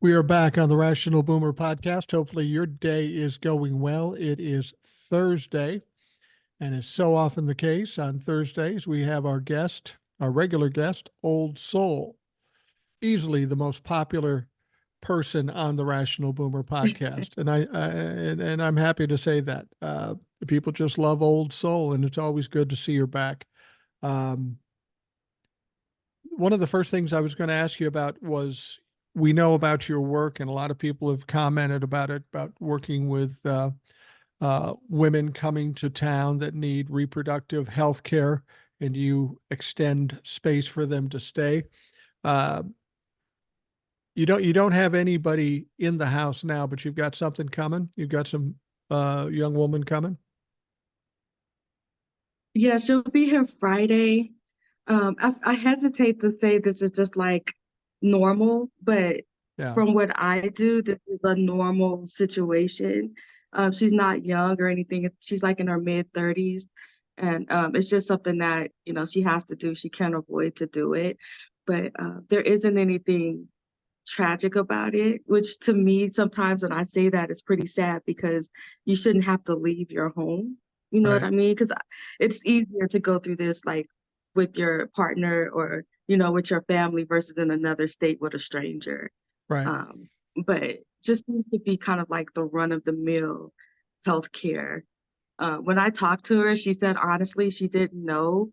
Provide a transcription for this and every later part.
We are back on the Rational Boomer podcast. Hopefully, your day is going well. It is Thursday, and as so often the case on Thursdays, we have our guest, our regular guest, Old Soul, easily the most popular person on the Rational Boomer podcast, and I'm happy to say that people just love Old Soul, and it's always good to see her back. Um, One of the first things I was going to ask you about was we know about your work, and a lot of people have commented about it, about working with women coming to town that need reproductive health care, and you extend space for them to stay. Uh, you don't have anybody in the house now, but you've got something coming. You've got some young woman coming. Yeah, she'll be here Friday. I hesitate to say this is just like normal, but Yeah, from what I do, this is a normal situation. She's not young or anything. She's like in her mid 30s. And it's just something that, she has to do. She can't avoid to do it. But there isn't anything tragic about it, which to me, sometimes when I say that, it's pretty sad because you shouldn't have to leave your home. You know what right, I mean? Because it's easier to go through this like with your partner or, with your family versus in another state with a stranger. right. Um, but just seems to be kind of like the run of the mill healthcare. When I talked to her, she said honestly, she didn't know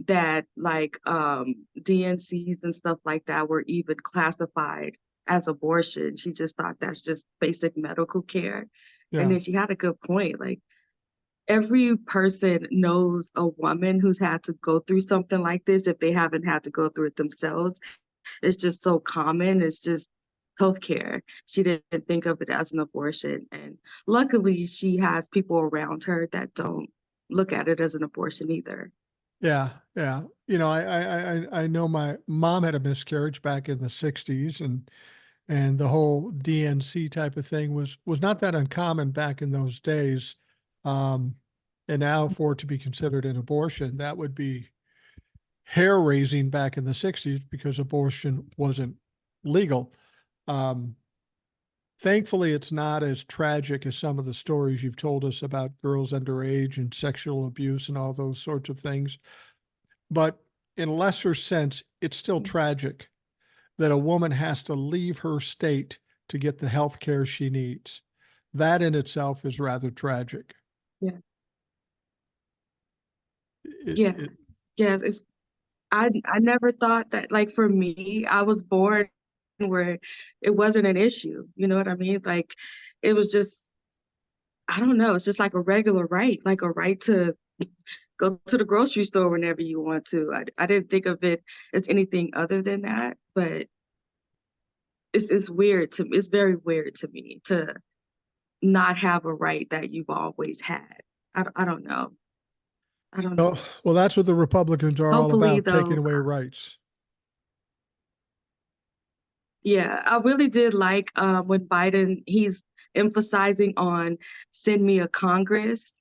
that like DNCs and stuff like that were even classified as abortion. She just thought that's just basic medical care. And Yeah, then she had a good point. Like every person knows a woman who's had to go through something like this if they haven't had to go through it themselves. It's just so common. It's just healthcare. She didn't think of it as an abortion. And luckily, she has people around her that don't look at it as an abortion either. yeah, yeah. I know my mom had a miscarriage back in the '60s, and the whole DNC type of thing was not that uncommon back in those days. Um, and now for it to be considered an abortion, that would be hair raising back in the '60s because abortion wasn't legal. Um, Thankfully, it's not as tragic as some of the stories you've told us about girls underage and sexual abuse and all those sorts of things. But in a lesser sense, it's still tragic that a woman has to leave her state to get the health care she needs. That in itself is rather tragic. Yeah. It, Yeah. it, Yes. I never thought that like for me, I was born where it wasn't an issue. You know what I mean? Like it was just, I don't know, it's just like a regular right, like a right to go to the grocery store whenever you want to. I didn't think of it as anything other than that, but it's weird to it's very weird to me to not have a right that you've always had. I don't know. I don't oh, know. well, that's what the Republicans are all Hopefully about, taking though, away rights. yeah, I really did like when Biden he's emphasizing on send me a Congress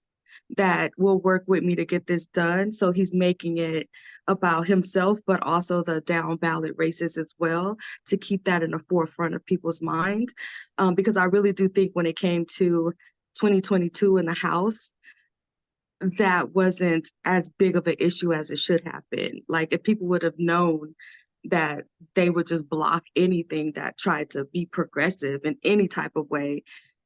that will work with me to get this done. So he's making it about himself, but also the down ballot races as well to keep that in the forefront of people's mind. Because I really do think when it came to 2022 in the House, that wasn't as big of an issue as it should have been. Like if people would have known that they would just block anything that tried to be progressive in any type of way,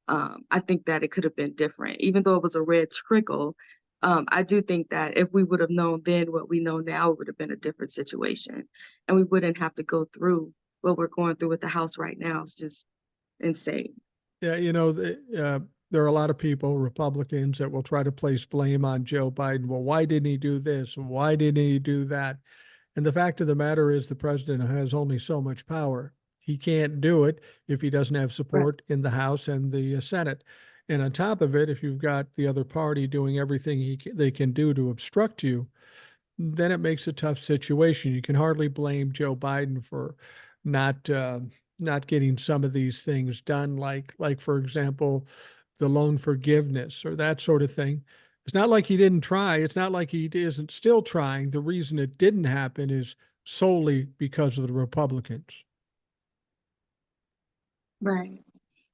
I think that it could have been different. Even though it was a red trickle, I do think that if we would have known then what we know now, it would have been a different situation. And we wouldn't have to go through what we're going through with the House right now. It's just insane. Yeah, there are a lot of people, Republicans, that will try to place blame on Joe Biden. Well, why didn't he do this? Why didn't he do that? And the fact of the matter is, the president has only so much power. He can't do it if he doesn't have Right. support in the House and the Senate. And on top of it, if you've got the other party doing everything they can do to obstruct you, then it makes a tough situation. You can hardly blame Joe Biden for not not getting some of these things done, like for example, the loan forgiveness or that sort of thing. It's not like he didn't try. It's not like he isn't still trying. The reason it didn't happen is solely because of the Republicans. Right.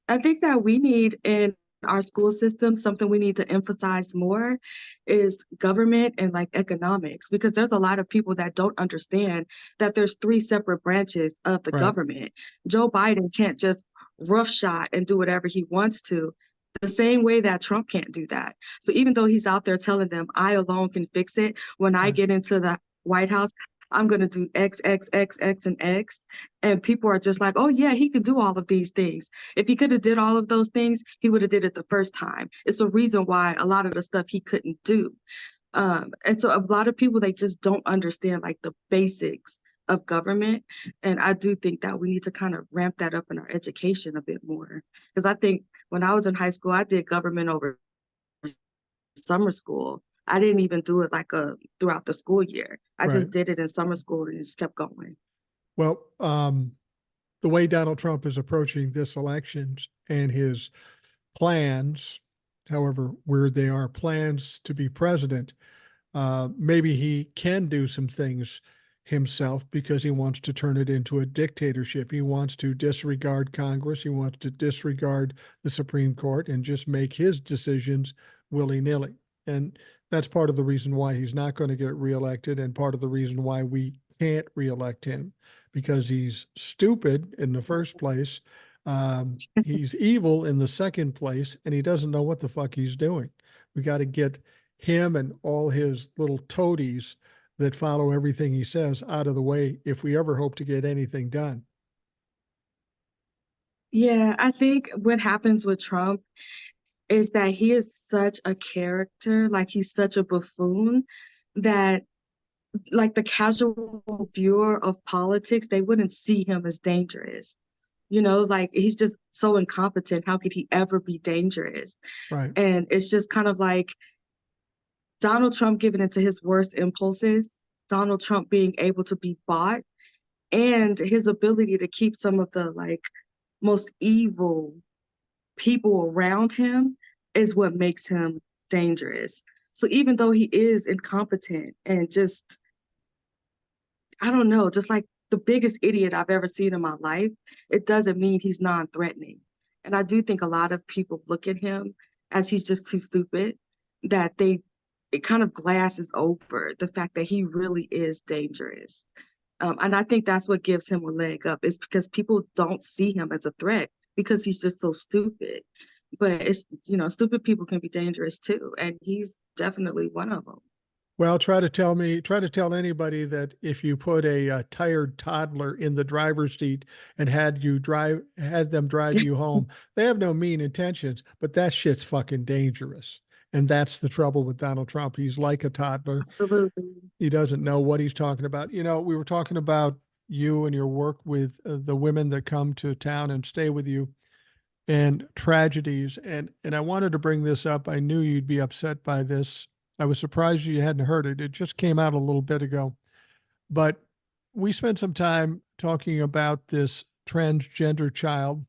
I think that we need in our school system, something we need to emphasize more is government and like economics, because there's a lot of people that don't understand that there's three separate branches of the Right. government. Joe Biden can't just roughshod and do whatever he wants to, the same way that Trump can't do that. So even though he's out there telling them, I alone can fix it, when I Right. get into the White House, I'm going to do X, X, X, X, and X. And people are just like, oh, yeah, he could do all of these things. If he could have did all of those things, he would have did it the first time. It's a reason why a lot of the stuff he couldn't do. And so a lot of people, they just don't understand like the basics of government. And I do think that we need to kind of ramp that up in our education a bit more. Because I think when I was in high school, I did government over summer school. I didn't even do it like throughout the school year. I Right. just did it in summer school and just kept going. Well, the way Donald Trump is approaching this elections and his plans, however weird they are, plans to be president, maybe he can do some things himself because he wants to turn it into a dictatorship. He wants to disregard Congress. He wants to disregard the Supreme Court and just make his decisions willy nilly. And that's part of the reason why he's not going to get reelected, and part of the reason why we can't reelect him, because he's stupid in the first place. He's evil in the second place, and he doesn't know what the fuck he's doing. We got to get him and all his little toadies that follow everything he says out of the way if we ever hope to get anything done. Yeah, I think what happens with Trump is that he is such a character, like he's such a buffoon that like the casual viewer of politics, they wouldn't see him as dangerous. You know, like he's just so incompetent. How could he ever be dangerous? Right. And it's just kind of like Donald Trump giving into his worst impulses, Donald Trump being able to be bought, and his ability to keep some of the like most evil people around him is what makes him dangerous. So even though he is incompetent and just, I don't know, just like the biggest idiot I've ever seen in my life, it doesn't mean he's non-threatening. And I do think a lot of people look at him as he's just too stupid, that it kind of glasses over the fact that he really is dangerous. And I think that's what gives him a leg up, is because people don't see him as a threat because he's just so stupid. But it's, stupid people can be dangerous too. And he's definitely one of them. Well, try to tell anybody that if you put a tired toddler in the driver's seat and had them drive you home, they have no mean intentions, but that shit's fucking dangerous. And that's the trouble with Donald Trump. He's like a toddler. Absolutely. He doesn't know what he's talking about. You know, we were talking about you and your work with the women that come to town and stay with you, and tragedies. And I wanted to bring this up. I knew you'd be upset by this. I was surprised you hadn't heard it. It just came out a little bit ago. But we spent some time talking about this transgender child,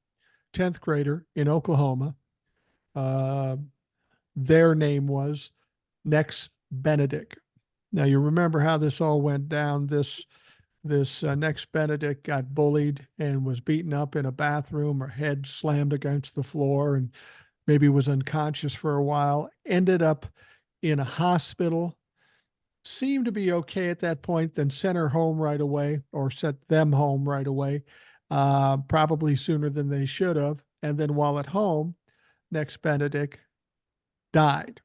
10th grader in Oklahoma. Uh, their name was Nex Benedict. Now you remember how this all went down. This Nex Benedict got bullied and was beaten up in a bathroom. Her head slammed against the floor and maybe was unconscious for a while. Ended up in a hospital. Seemed to be okay at that point. Then sent her home right away, or sent them home right away, probably sooner than they should have. And then while at home, Nex Benedict died.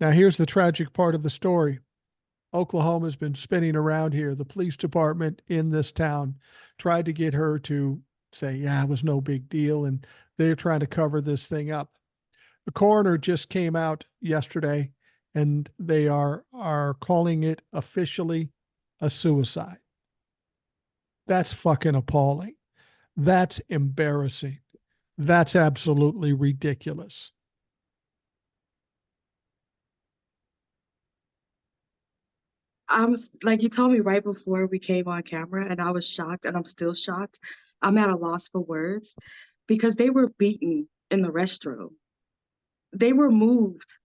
Now here's the tragic part of the story. Oklahoma's been spinning around here. The police department in this town tried to get her to say, yeah, it was no big deal. And they're trying to cover this thing up. The coroner just came out yesterday and they are calling it officially a suicide. That's fucking appalling. That's embarrassing. That's absolutely ridiculous. Like you told me right before we came on camera, and I was shocked, and I'm still shocked. I'm at a loss for words because they were beaten in the restroom. They were moved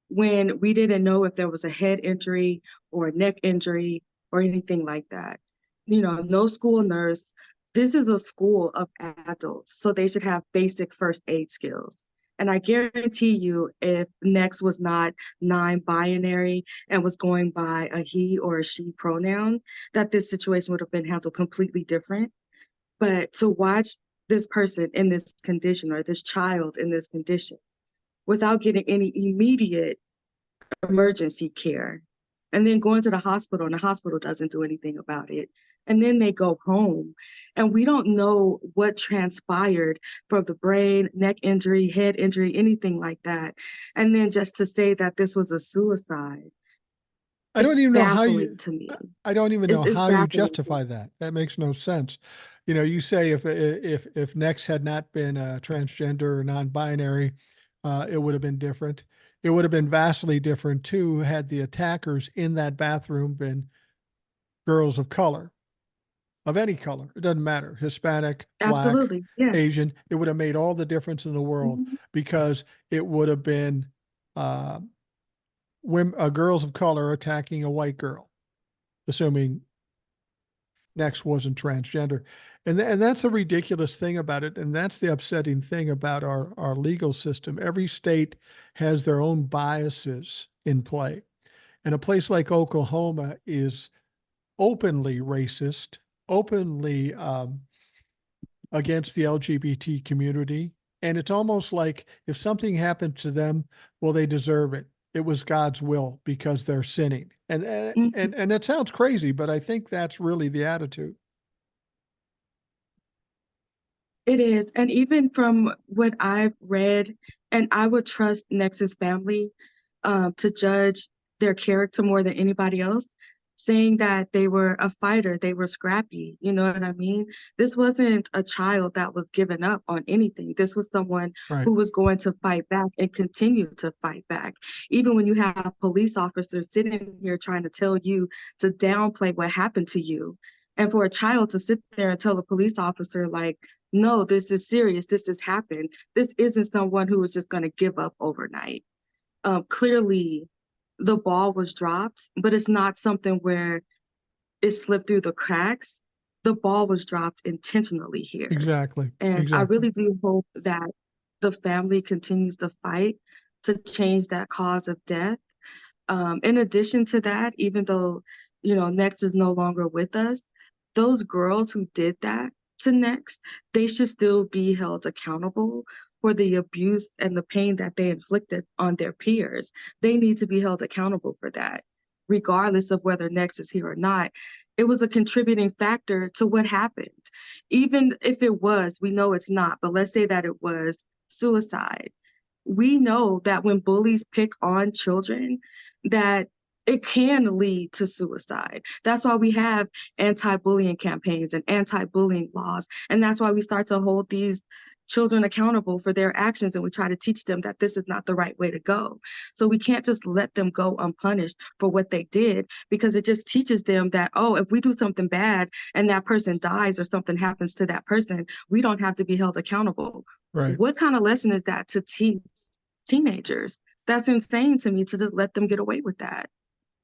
when we didn't know if there was a head injury or a neck injury or anything like that. No school nurse. This is a school of adults, so they should have basic first aid skills. And I guarantee you, if Nex was not non-binary and was going by a he or a she pronoun, that this situation would have been handled completely different. But to watch this person in this condition or this child in this condition without getting any immediate emergency care, and then going to the hospital and the hospital doesn't do anything about it. And then they go home and we don't know what transpired from the brain, neck injury, head injury, anything like that. And then just to say that this was a suicide I is don't even know how baffling you, to me. I don't even know It's how you baffling to me. justify that. That makes no sense. You know, you say if Nex had not been transgender or non-binary, it would have been different. It would have been vastly different too had the attackers in that bathroom been girls of color, of any color. It doesn't matter, Hispanic, Black, Absolutely. Yeah. Asian. It would have made all the difference in the world Mhm. because it would have been uh, women, girls of color attacking a white girl, assuming Nex wasn't transgender. And that's a ridiculous thing about it. And that's the upsetting thing about our legal system. Every state has their own biases in play. And a place like Oklahoma is openly racist, openly against the LGBT community. And it's almost like if something happened to them, well, they deserve it. It was God's will because they're sinning. And that sounds crazy, but I think that's really the attitude. It is. And even from what I've read, and I would trust Nex's family to judge their character more than anybody else, saying that they were a fighter, they were scrappy. You know what I mean? This wasn't a child that was giving up on anything. This was someone Right. who was going to fight back and continue to fight back. Even when you have police officers sitting here trying to tell you to downplay what happened to you. And for a child to sit there and tell a police officer, like, no, this is serious, this has happened. This isn't someone who was just going to give up overnight. Clearly, the ball was dropped, but it's not something where it slipped through the cracks. The ball was dropped intentionally here. Exactly. And I Exactly. really do hope that the family continues to fight to change that cause of death. In addition to that, even though, Next is no longer with us, those girls who did that to Next, they should still be held accountable for the abuse and the pain that they inflicted on their peers. They need to be held accountable for that, regardless of whether Next is here or not. It was a contributing factor to what happened. Even if it was, we know it's not, but let's say that it was suicide. We know that when bullies pick on children, that it can lead to suicide. That's why we have anti-bullying campaigns and anti-bullying laws. And that's why we start to hold these children accountable for their actions, and we try to teach them that this is not the right way to go. So we can't just let them go unpunished for what they did, because it just teaches them that, oh, if we do something bad and that person dies or something happens to that person, we don't have to be held accountable. Right. What kind of lesson is that to teach teenagers? That's insane to me, to just let them get away with that.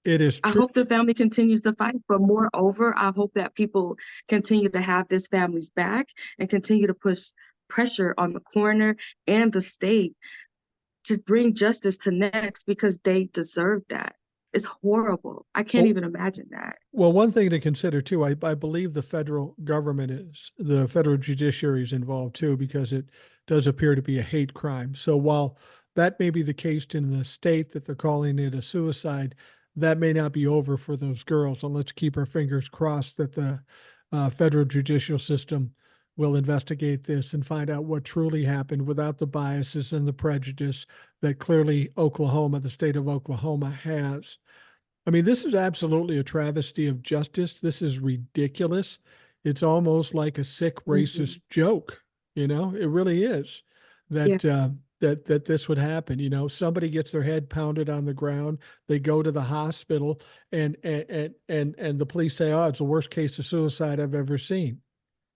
It is I true. hope the family continues to fight, but moreover, I hope that people continue to have this family's back and continue to push pressure on the coroner and the state to bring justice to Next, because they deserve that. It's horrible. I can't Well, even imagine that. well, one thing to consider too, I believe the federal government the federal judiciary is involved too, because it does appear to be a hate crime. So while that may be the case in the state that they're calling it a suicide, that may not be over for those girls. And let's keep our fingers crossed that the federal judicial system will investigate this and find out what truly happened without the biases and the prejudice that clearly Oklahoma, the state of Oklahoma, has. I mean, this is absolutely a travesty of justice. This is ridiculous. It's almost like a sick Mhm. racist joke. You know, it really is Yeah. that that this would happen. You know, somebody gets their head pounded on the ground. They go to the hospital, and the police say, "Oh, it's the worst case of suicide I've ever seen."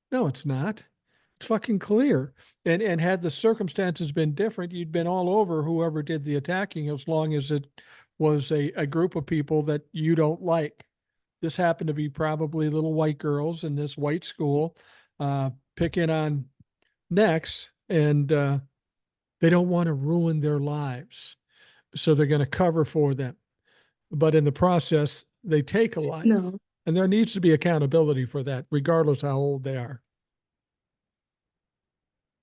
No, it's not. It's fucking clear. And had the circumstances been different, you'd been all over whoever did the attacking, as long as it was a group of people that you don't like. This happened to be probably little white girls in this white school picking on Nex, and they don't want to ruin their lives. So they're going to cover for them. But in the process, they take a life. No. And there needs to be accountability for that, regardless how old they are.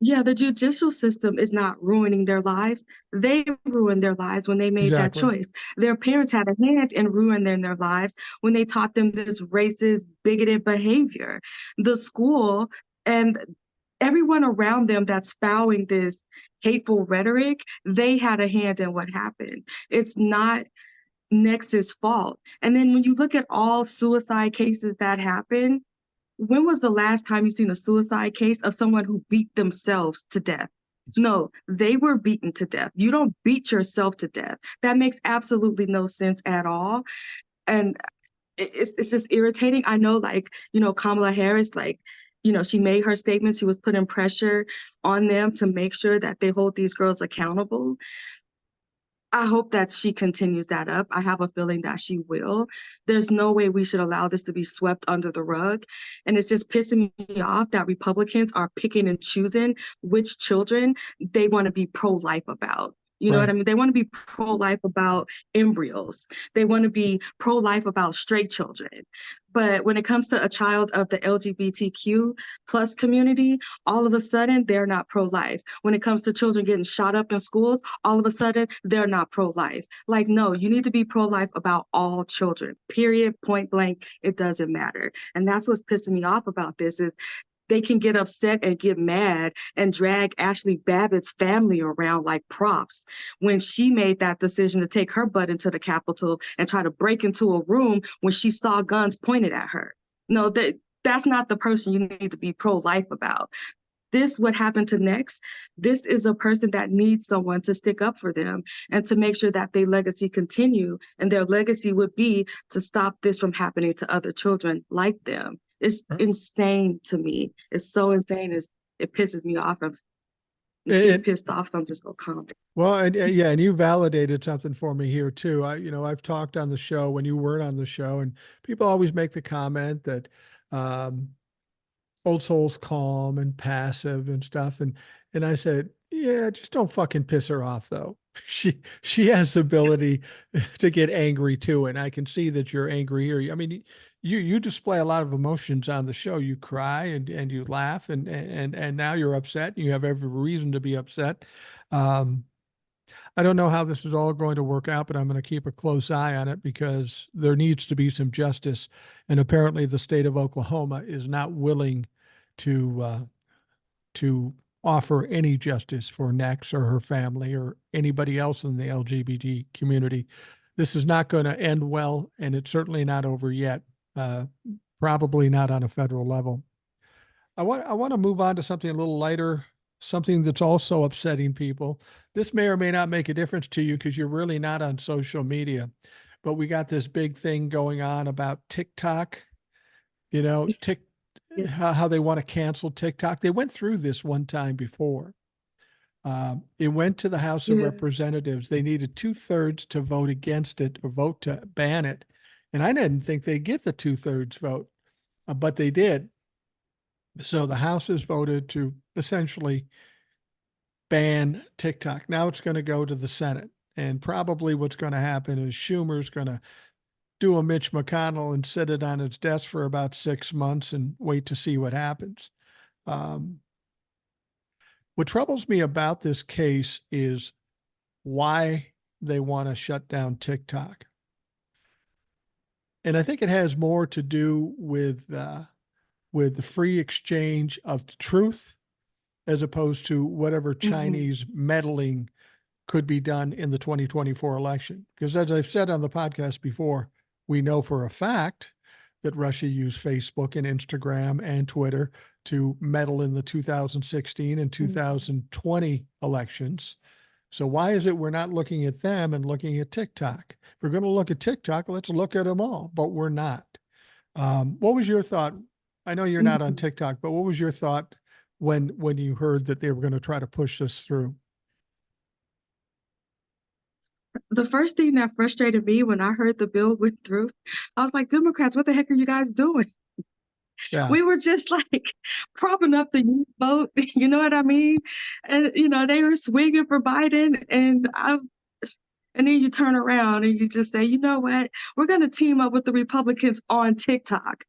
Yeah, the judicial system is not ruining their lives. They ruined their lives when they made that Exactly. choice. Their parents had a hand in ruining their lives when they taught them this racist, bigoted behavior. The school and everyone around them that's spouting this hateful rhetoric, they had a hand in what happened. It's not Nex's fault. And then when you look at all suicide cases that happen, when was the last time you seen a suicide case of someone who beat themselves to death? No, they were beaten to death. You don't beat yourself to death. That makes absolutely no sense at all. And it's just irritating. I know, like, Kamala Harris, like, she made her statements. She was putting pressure on them to make sure that they hold these girls accountable. I hope that she continues that up. I have a feeling that she will. There's no way we should allow this to be swept under the rug. And it's just pissing me off that Republicans are picking and choosing which children they want to be pro-life about. You know what Right. I mean? They want to be pro-life about embryos. They want to be pro-life about straight children. But when it comes to a child of the LGBTQ plus community, all of a sudden they're not pro-life. When it comes to children getting shot up in schools, all of a sudden they're not pro-life. Like, no, you need to be pro-life about all children, period, point blank. It doesn't matter. And that's what's pissing me off about this is they can get upset and get mad and drag Ashley Babbitt's family around like props when she made that decision to take her butt into the Capitol and try to break into a room when she saw guns pointed at her. No, that's not the person you need to be pro-life about. This, what happened to Nex, this is a person that needs someone to stick up for them and to make sure that their legacy continue. And their legacy would be to stop this from happening to other children like them. It's insane to me. It's so insane. It pisses me off. I'm getting And, pissed off, so I'm just gonna calm down. well, and yeah, and you validated something for me here too. I've talked on the show when you weren't on the show, and people always make the comment that um, Old Soul's calm and passive and stuff. And I said, yeah, just don't fucking piss her off though. She has the ability to get angry too. And I can see that you're angry here. I mean, you display a lot of emotions on the show. You cry and you laugh and now you're upset. You have every reason to be upset. Um, I don't know how this is all going to work out, but I'm going to keep a close eye on it because there needs to be some justice. And apparently, the state of Oklahoma is not willing to offer any justice for Nex or her family or anybody else in the LGBT community. This is not going to end well, and it's certainly not over yet. Uh, Probably not on a federal level. I want to move on to something a little lighter, something that's also upsetting people. This may or may not make a difference to you because you're really not on social media, but we got this big thing going on about TikTok. You know, Yeah. how they want to cancel TikTok. They went through this one time before. It went to the House of Yeah. Representatives. They needed 2/3 to vote against it or vote to ban it. And I didn't think they'd get the 2/3 vote, but they did. So the House has voted to essentially ban TikTok. Now it's going to go to the Senate. And probably what's going to happen is Schumer's going to do a Mitch McConnell and sit it on its desk for about 6 months and wait to see what happens. Um, what troubles me about this case is why they want to shut down TikTok. And I think it has more to do with the free exchange of the truth as opposed to whatever Mhm. Chinese meddling could be done in the 2024 election. Because as I've said on the podcast before, we know for a fact that Russia used Facebook and Instagram and Twitter to meddle in the 2016 and Mhm. 2020 elections. So why is it we're not looking at them and looking at TikTok? If we're going to look at TikTok, let's look at them all, but we're not. What was your thought? I know you're not on Mhm. TikTok, but what was your thought when you heard that they were going to try to push this through? The first thing that frustrated me when I heard the bill went through, I was like, Democrats, what the heck are you guys doing? Yeah. We were just like propping up the youth vote, you know what I mean? And they were swinging for Biden, and then you turn around and you just say, you know what? We're going to team up with the Republicans on TikTok.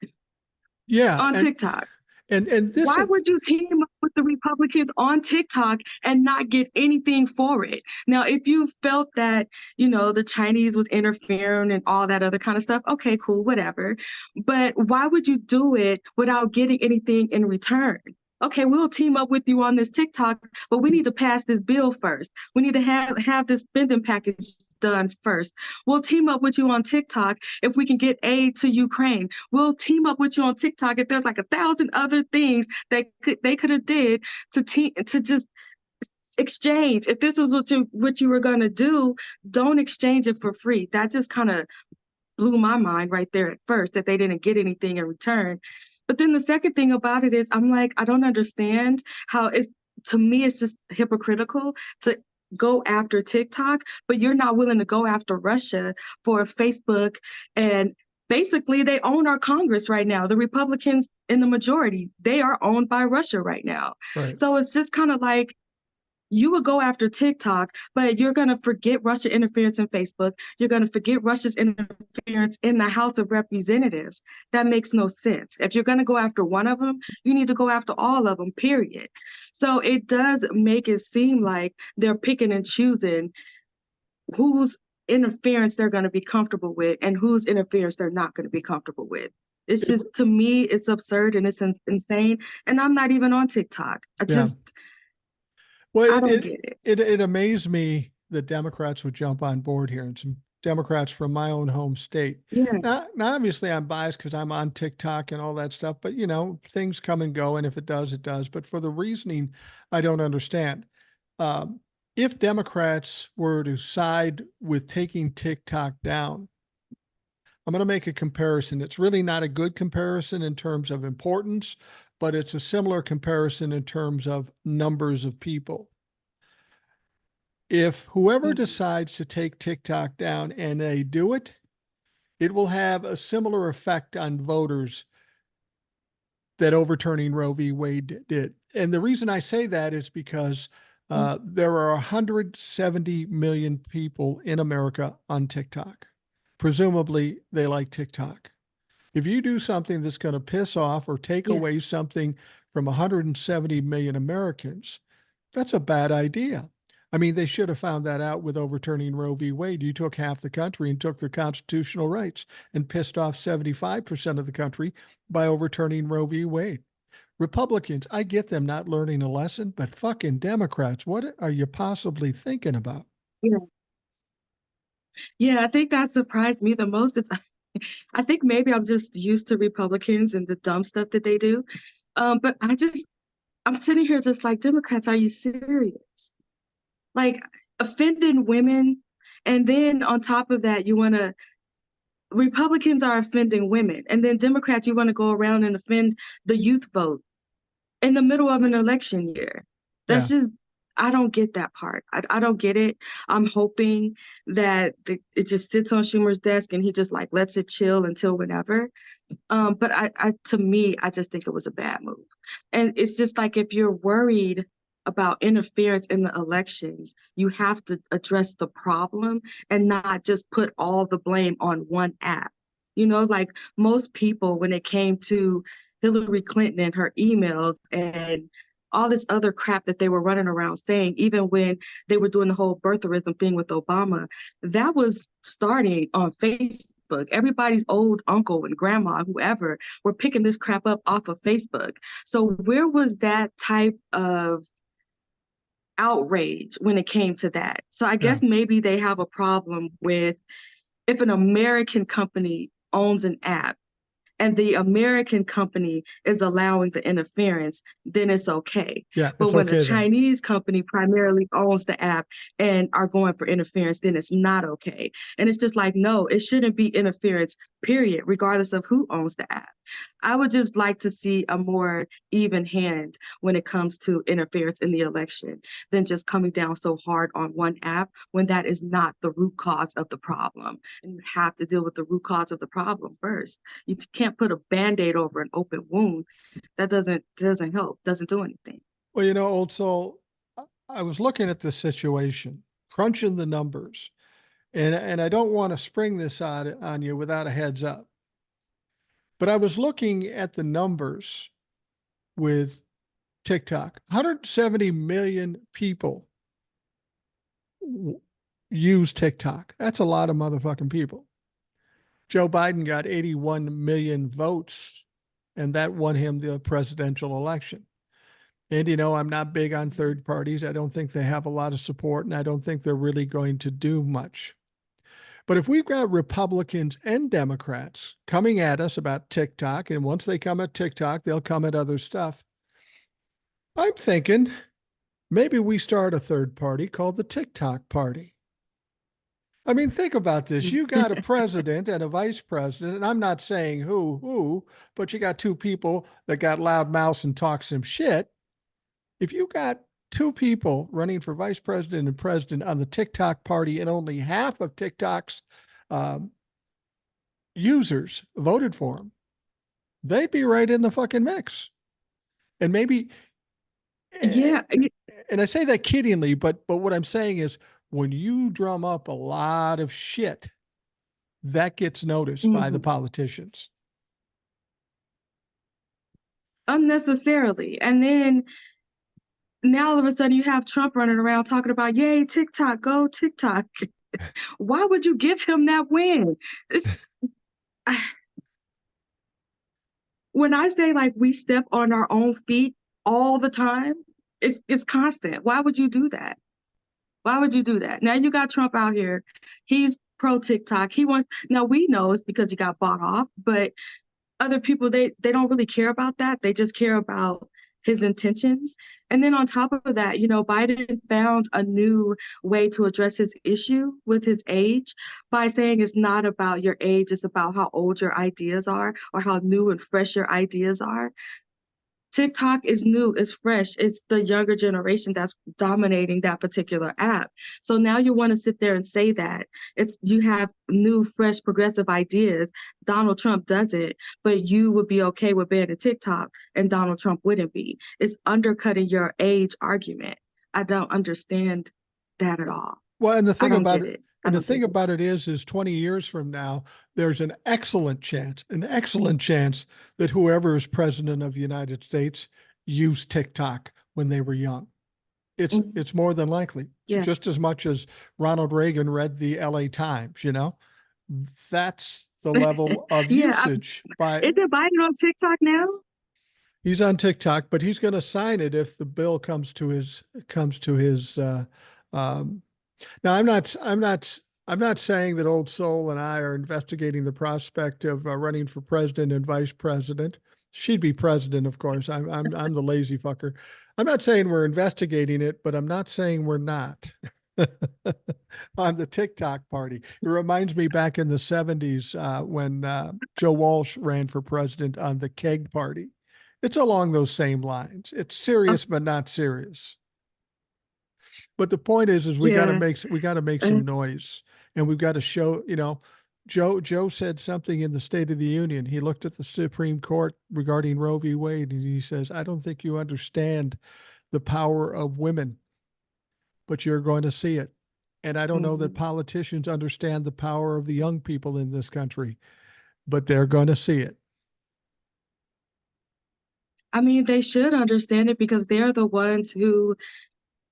Yeah. On TikTok. And this Why is, would you team up with the Republicans on TikTok and not get anything for it? Now, if you felt that, the Chinese was interfering and all that other kind of stuff, okay, cool, whatever. But why would you do it without getting anything in return? Okay, we'll team up with you on this TikTok, but we need to pass this bill first. We need to have this spending package done first. We'll team up with you on TikTok if we can get aid to Ukraine. We'll team up with you on TikTok if there's like 1,000 other things that they could have did to just exchange. If this is what you were gonna do, don't exchange it for free. That just kind of blew my mind right there at first, that they didn't get anything in return. But then the second thing about it is, I'm like, I don't understand how to me, it's just hypocritical to go after TikTok, but you're not willing to go after Russia for Facebook. And basically, they own our Congress right now. The Republicans in the majority, they are owned by Russia right now. right. So it's just kind of like, you would go after TikTok, but you're going to forget Russia interference in Facebook. You're going to forget Russia's interference in the House of Representatives. That makes no sense. If you're going to go after one of them, you need to go after all of them, period. So it does make it seem like they're picking and choosing whose interference they're going to be comfortable with and whose interference they're not going to be comfortable with. It's just, to me, it's absurd and it's insane. And I'm not even on TikTok. I Well, don't get it. It amazed me that Democrats would jump on board here, and some Democrats from my own home state. Yeah. Now obviously, I'm biased because I'm on TikTok and all that stuff, but things come and go, and if it does, it does. But for the reasoning, I don't understand. If Democrats were to side with taking TikTok down, I'm going to make a comparison. It's really not a good comparison in terms of importance, but it's a similar comparison in terms of numbers of people. If whoever decides to take TikTok down and they do it, it will have a similar effect on voters that overturning Roe v. Wade did. And the reason I say that is because there are 170 million people in America on TikTok. Presumably, they like TikTok. If you do something that's going to piss off or take away something from 170 million Americans, that's a bad idea. I mean, they should have found that out with overturning Roe v. Wade. You took half the country and took their constitutional rights and pissed off 75% of the country by overturning Roe v. Wade. Republicans, I get them not learning a lesson, but fucking Democrats, what are you possibly thinking about? Yeah. Yeah, I think that surprised me the most. I think maybe I'm just used to Republicans and the dumb stuff that they do. But I'm sitting here just like, Democrats, are you serious? Like, offending women. And then on top of that, Republicans are offending women. And then Democrats, you want to go around and offend the youth vote in the middle of an election year. That's just, I don't get that part. I don't get it. I'm hoping that it just sits on Schumer's desk and he just like lets it chill until whenever. But to me, I just think it was a bad move. And it's just like, if you're worried about interference in the elections, you have to address the problem and not just put all the blame on one app. Like most people, when it came to Hillary Clinton and her emails and all this other crap that they were running around saying, even when they were doing the whole birtherism thing with Obama, that was starting on Facebook. Everybody's old uncle and grandma, whoever, were picking this crap up off of Facebook. So where was that type of outrage when it came to that? So I guess maybe they have a problem with, if an American company owns an app and the American company is allowing the interference, then it's okay. Yeah, but when okay a Chinese company primarily owns the app and are going for interference, then it's not okay. And it's just like, no, it shouldn't be interference, period, regardless of who owns the app. I would just like to see a more even hand when it comes to interference in the election than just coming down so hard on one app when that is not the root cause of the problem. And you have to deal with the root cause of the problem first. You can't can't put a Band-Aid over an open wound. That doesn't help, doesn't do anything. Well, Old Soul, I was looking at the situation, crunching the numbers, and I don't want to spring this on you without a heads up. But I was looking at the numbers with TikTok. 170 million people use TikTok. That's a lot of motherfucking people. Joe Biden got 81 million votes, and that won him the presidential election. And, I'm not big on third parties. I don't think they have a lot of support, and I don't think they're really going to do much. But if we've got Republicans and Democrats coming at us about TikTok, and once they come at TikTok, they'll come at other stuff, I'm thinking maybe we start a third party called the TikTok party. I mean, think about this. You got a president and a vice president, and I'm not saying who, but you got two people that got loud mouths and talk some shit. If you got two people running for vice president and president on the TikTok party, and only half of TikTok's users voted for them, they'd be right in the fucking mix. And maybe, Yeah. and I say that kiddingly, but what I'm saying is, when you drum up a lot of shit, that gets noticed by the politicians. Unnecessarily. And then now all of a sudden you have Trump running around talking about, yay, TikTok, go TikTok. Why would you give him that win? When I say like we step on our own feet all the time, it's constant. Why would you do that? Why would you do that? Now you got Trump out here. He's pro TikTok. Now we know it's because he got bought off, but other people, they don't really care about that. They just care about his intentions. And then on top of that, Biden found a new way to address his issue with his age by saying it's not about your age, it's about how old your ideas are or how new and fresh your ideas are. TikTok is new, it's fresh, it's the younger generation that's dominating that particular app. So now you want to sit there and say that you have new, fresh, progressive ideas. Donald Trump doesn't, but you would be okay with banning TikTok and Donald Trump wouldn't be. It's undercutting your age argument. I don't understand that at all. Well, and the thing about it. And the thing about it is 20 years from now, there's an excellent chance that whoever is president of the United States used TikTok when they were young. It's more than likely, just as much as Ronald Reagan read the LA Times, That's the level of usage. Isn't Biden on TikTok now? He's on TikTok, but he's going to sign it if the bill comes to his now, I'm not saying that Old Soul and I are investigating the prospect of running for president and vice president. She'd be president, of course. I'm the lazy fucker. I'm not saying we're investigating it, but I'm not saying we're not on the TikTok party. It reminds me back in the 70s when Joe Walsh ran for president on the keg party. It's along those same lines. It's serious, but not serious. But the point is we got to make some noise, and we've got to show, Joe said something in the State of the Union. He looked at the Supreme Court regarding Roe v. Wade, and he says, I don't think you understand the power of women, but you're going to see it. And I don't know that politicians understand the power of the young people in this country, but they're going to see it. I mean, they should understand it because they're the ones who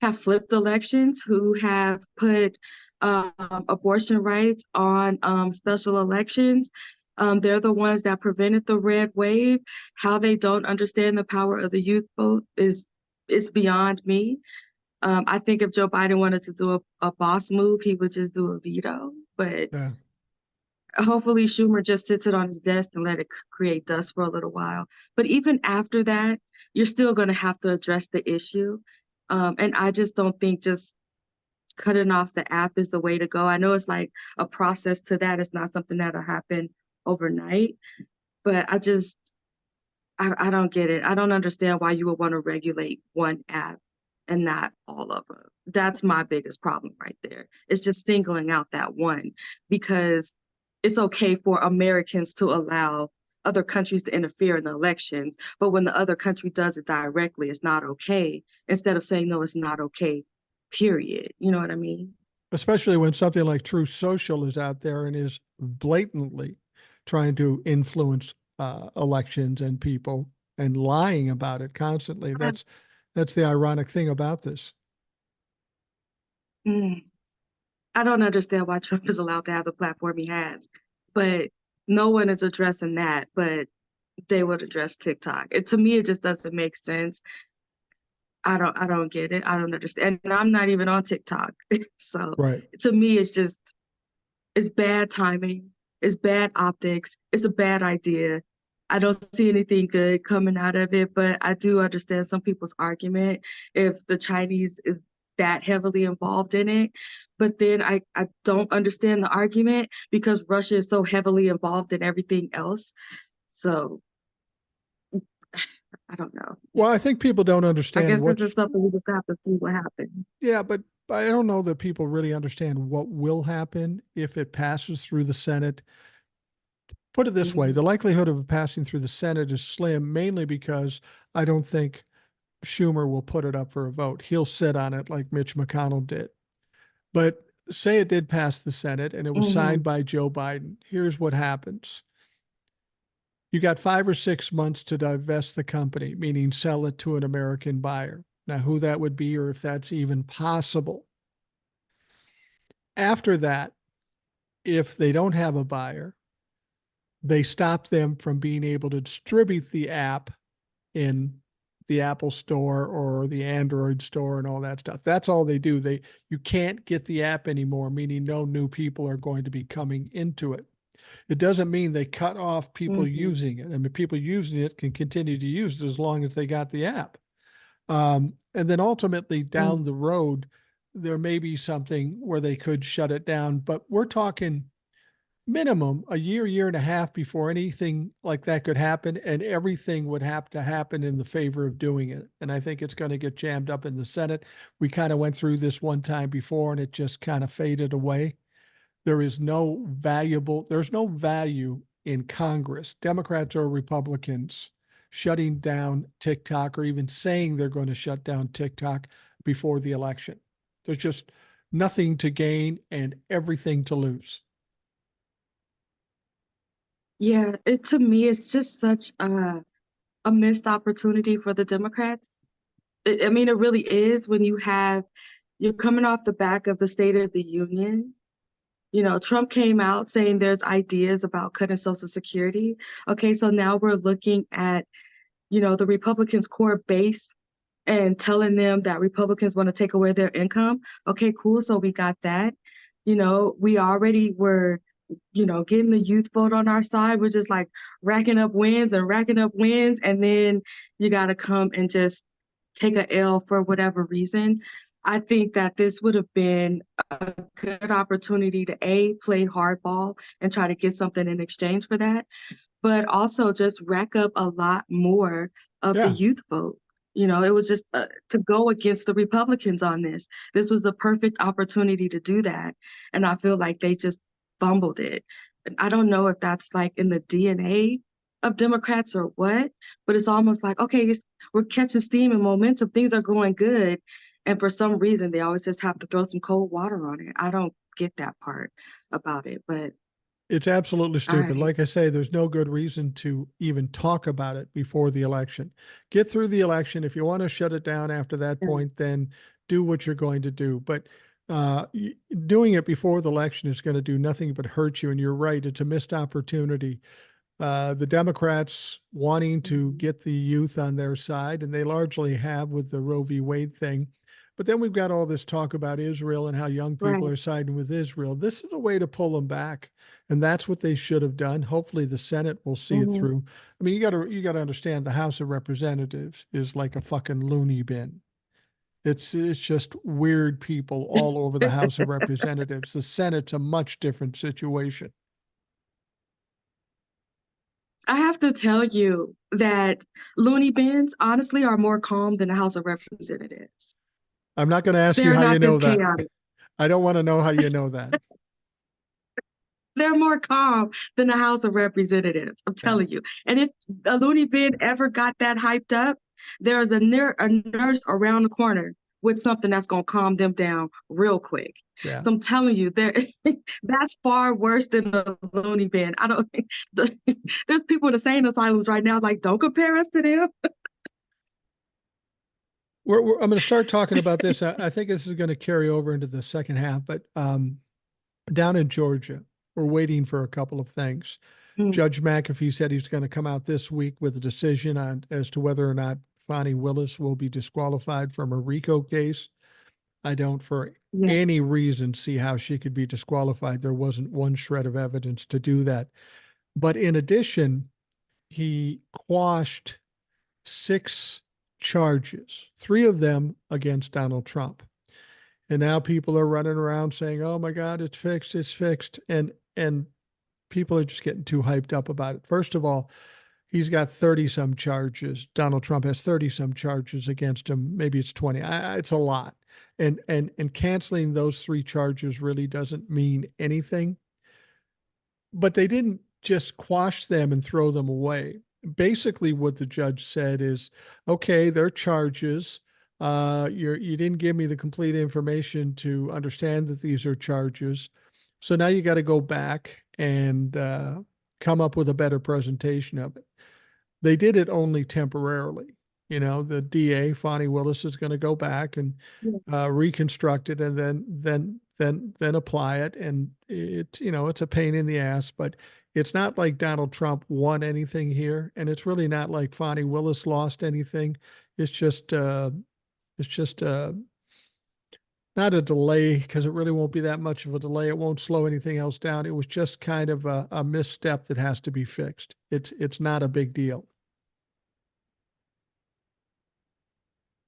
have flipped elections, who have put abortion rights on special elections. They're the ones that prevented the red wave. How they don't understand the power of the youth vote is beyond me. I think if Joe Biden wanted to do a boss move, he would just do a veto. But hopefully Schumer just sits it on his desk and let it create dust for a little while. But even after that, you're still going to have to address the issue. And I just don't think just cutting off the app is the way to go. I know it's like a process to that. It's not something that'll happen overnight, but I don't get it. I don't understand why you would want to regulate one app and not all of them. That's my biggest problem right there. It's just singling out that one because it's okay for Americans to allow other countries to interfere in the elections. But when the other country does it directly, it's not okay. Instead of saying, no, it's not okay, period. You know what I mean? Especially when something like True Social is out there and is blatantly trying to influence elections and people and lying about it constantly. That's the ironic thing about this. Mm. I don't understand why Trump is allowed to have the platform he has, but no one is addressing that, but they would address TikTok. To me, it just doesn't make sense. I don't get it. I don't understand. And I'm not even on TikTok. So Right. to me, it's bad timing. It's bad optics. It's a bad idea. I don't see anything good coming out of it, but I do understand some people's argument if the Chinese is that heavily involved in it. But then I don't understand the argument because Russia is so heavily involved in everything else. So I don't know. Well, I think people don't I understand guess this what's, is something we just have to see what happens. yeah, but I don't know that people really understand what will happen if it passes through the Senate. Put it this way, Mhm. the likelihood of it passing through the Senate is slim, mainly because I don't think Schumer will put it up for a vote. He'll sit on it like Mitch McConnell did. But say it did pass the Senate and it was signed Mhm. by Joe Biden. Here's what happens. You got 5 or 6 months to divest the company, meaning sell it to an American buyer. Now, who that would be or if that's even possible. After that, if they don't have a buyer, they stop them from being able to distribute the app in the Apple store or the Android store and all that stuff. That's all they do. You can't get the app anymore, meaning no new people are going to be coming into it. It doesn't mean they cut off people Mhm. using it. I mean, people using it can continue to use it as long as they got the app. And then ultimately down Mhm. the road, there may be something where they could shut it down, but we're talking minimum a year, year and a half before anything like that could happen. And everything would have to happen in the favor of doing it. And I think it's going to get jammed up in the Senate. We kind of went through this one time before and it just kind of faded away. There's no value in Congress, Democrats or Republicans, shutting down TikTok or even saying they're going to shut down TikTok before the election. There's just nothing to gain and everything to lose. Yeah, to me, it's just such a missed opportunity for the Democrats. I mean, it really is when you're coming off the back of the State of the Union. You know, Trump came out saying there's ideas about cutting Social Security. Okay, so now we're looking at, the Republicans' core base and telling them that Republicans want to take away their income. Okay, cool. So we got that. We already were, getting the youth vote on our side. We're just like racking up wins and racking up wins. And then you got to come and just take a L for whatever reason. I think that this would have been a good opportunity to play hardball and try to get something in exchange for that, but also just rack up a lot more of the Yeah. youth vote. It was just to go against the Republicans on this. This was the perfect opportunity to do that. And I feel like they just fumbled it. And I don't know if that's like in the DNA of Democrats or what, but it's almost like, okay, we're catching steam and momentum. Things are going good. And for some reason, they always just have to throw some cold water on it. I don't get that part about it, but It's absolutely all stupid. right. Like I say, there's no good reason to even talk about it before the election. Get through the election. If you want to shut it down after that point, then do what you're going to do. But doing it before the election is going to do nothing but hurt you. And you're right, it's a missed opportunity. The Democrats wanting to Mhm. get the youth on their side, and they largely have with the Roe v. Wade thing. But then we've got all this talk about Israel and how young people Right. are siding with Israel. This is a way to pull them back, and that's what they should have done. Hopefully, the Senate will see it Mhm. through. I mean, you got to understand the House of Representatives is like a fucking loony bin. It's just weird people all over the House of Representatives. The Senate's a much different situation. I have to tell you that loony bins honestly are more calm than the House of Representatives. I'm not going to ask you They're how you not know this that. chaotic. I don't want to know how you know that. They're more calm than the House of Representatives. I'm telling you. And if a loony bin ever got that hyped up, there's a nurse around the corner with something that's going to calm them down real quick. Yeah. So I'm telling you, that's far worse than a loony bin. I don't think there's people in the sane asylums right now like, don't compare us to them. I'm going to start talking about this. I think this is going to carry over into the second half, but down in Georgia, we're waiting for a couple of things. Judge McAfee said he's going to come out this week with a decision on as to whether or not Fonnie Willis will be disqualified from a RICO case. I don't, for any reason, see how she could be disqualified. There wasn't one shred of evidence to do that. But in addition, he quashed 6 charges, 3 of them against Donald Trump. And now people are running around saying, "Oh my God, it's fixed, it's fixed." And people are just getting too hyped up about it. First of all, he's got 30 some charges. Donald Trump has 30 some charges against him. Maybe it's 20. It's a lot. And canceling those 3 charges really doesn't mean anything. But they didn't just quash them and throw them away. Basically, what the judge said is, okay, they're charges. You didn't give me the complete information to understand that these are charges. So now you got to go back and come up with a better presentation of it. They did it only temporarily. You know, the DA, Fonnie Willis, is going to go back and reconstruct it and then apply it. And it's a pain in the ass, but it's not like Donald Trump won anything here, and it's really not like Fonnie Willis lost anything. It's just not a delay, because it really won't be that much of a delay. It won't slow anything else down. It was just kind of a misstep that has to be fixed. It's not a big deal.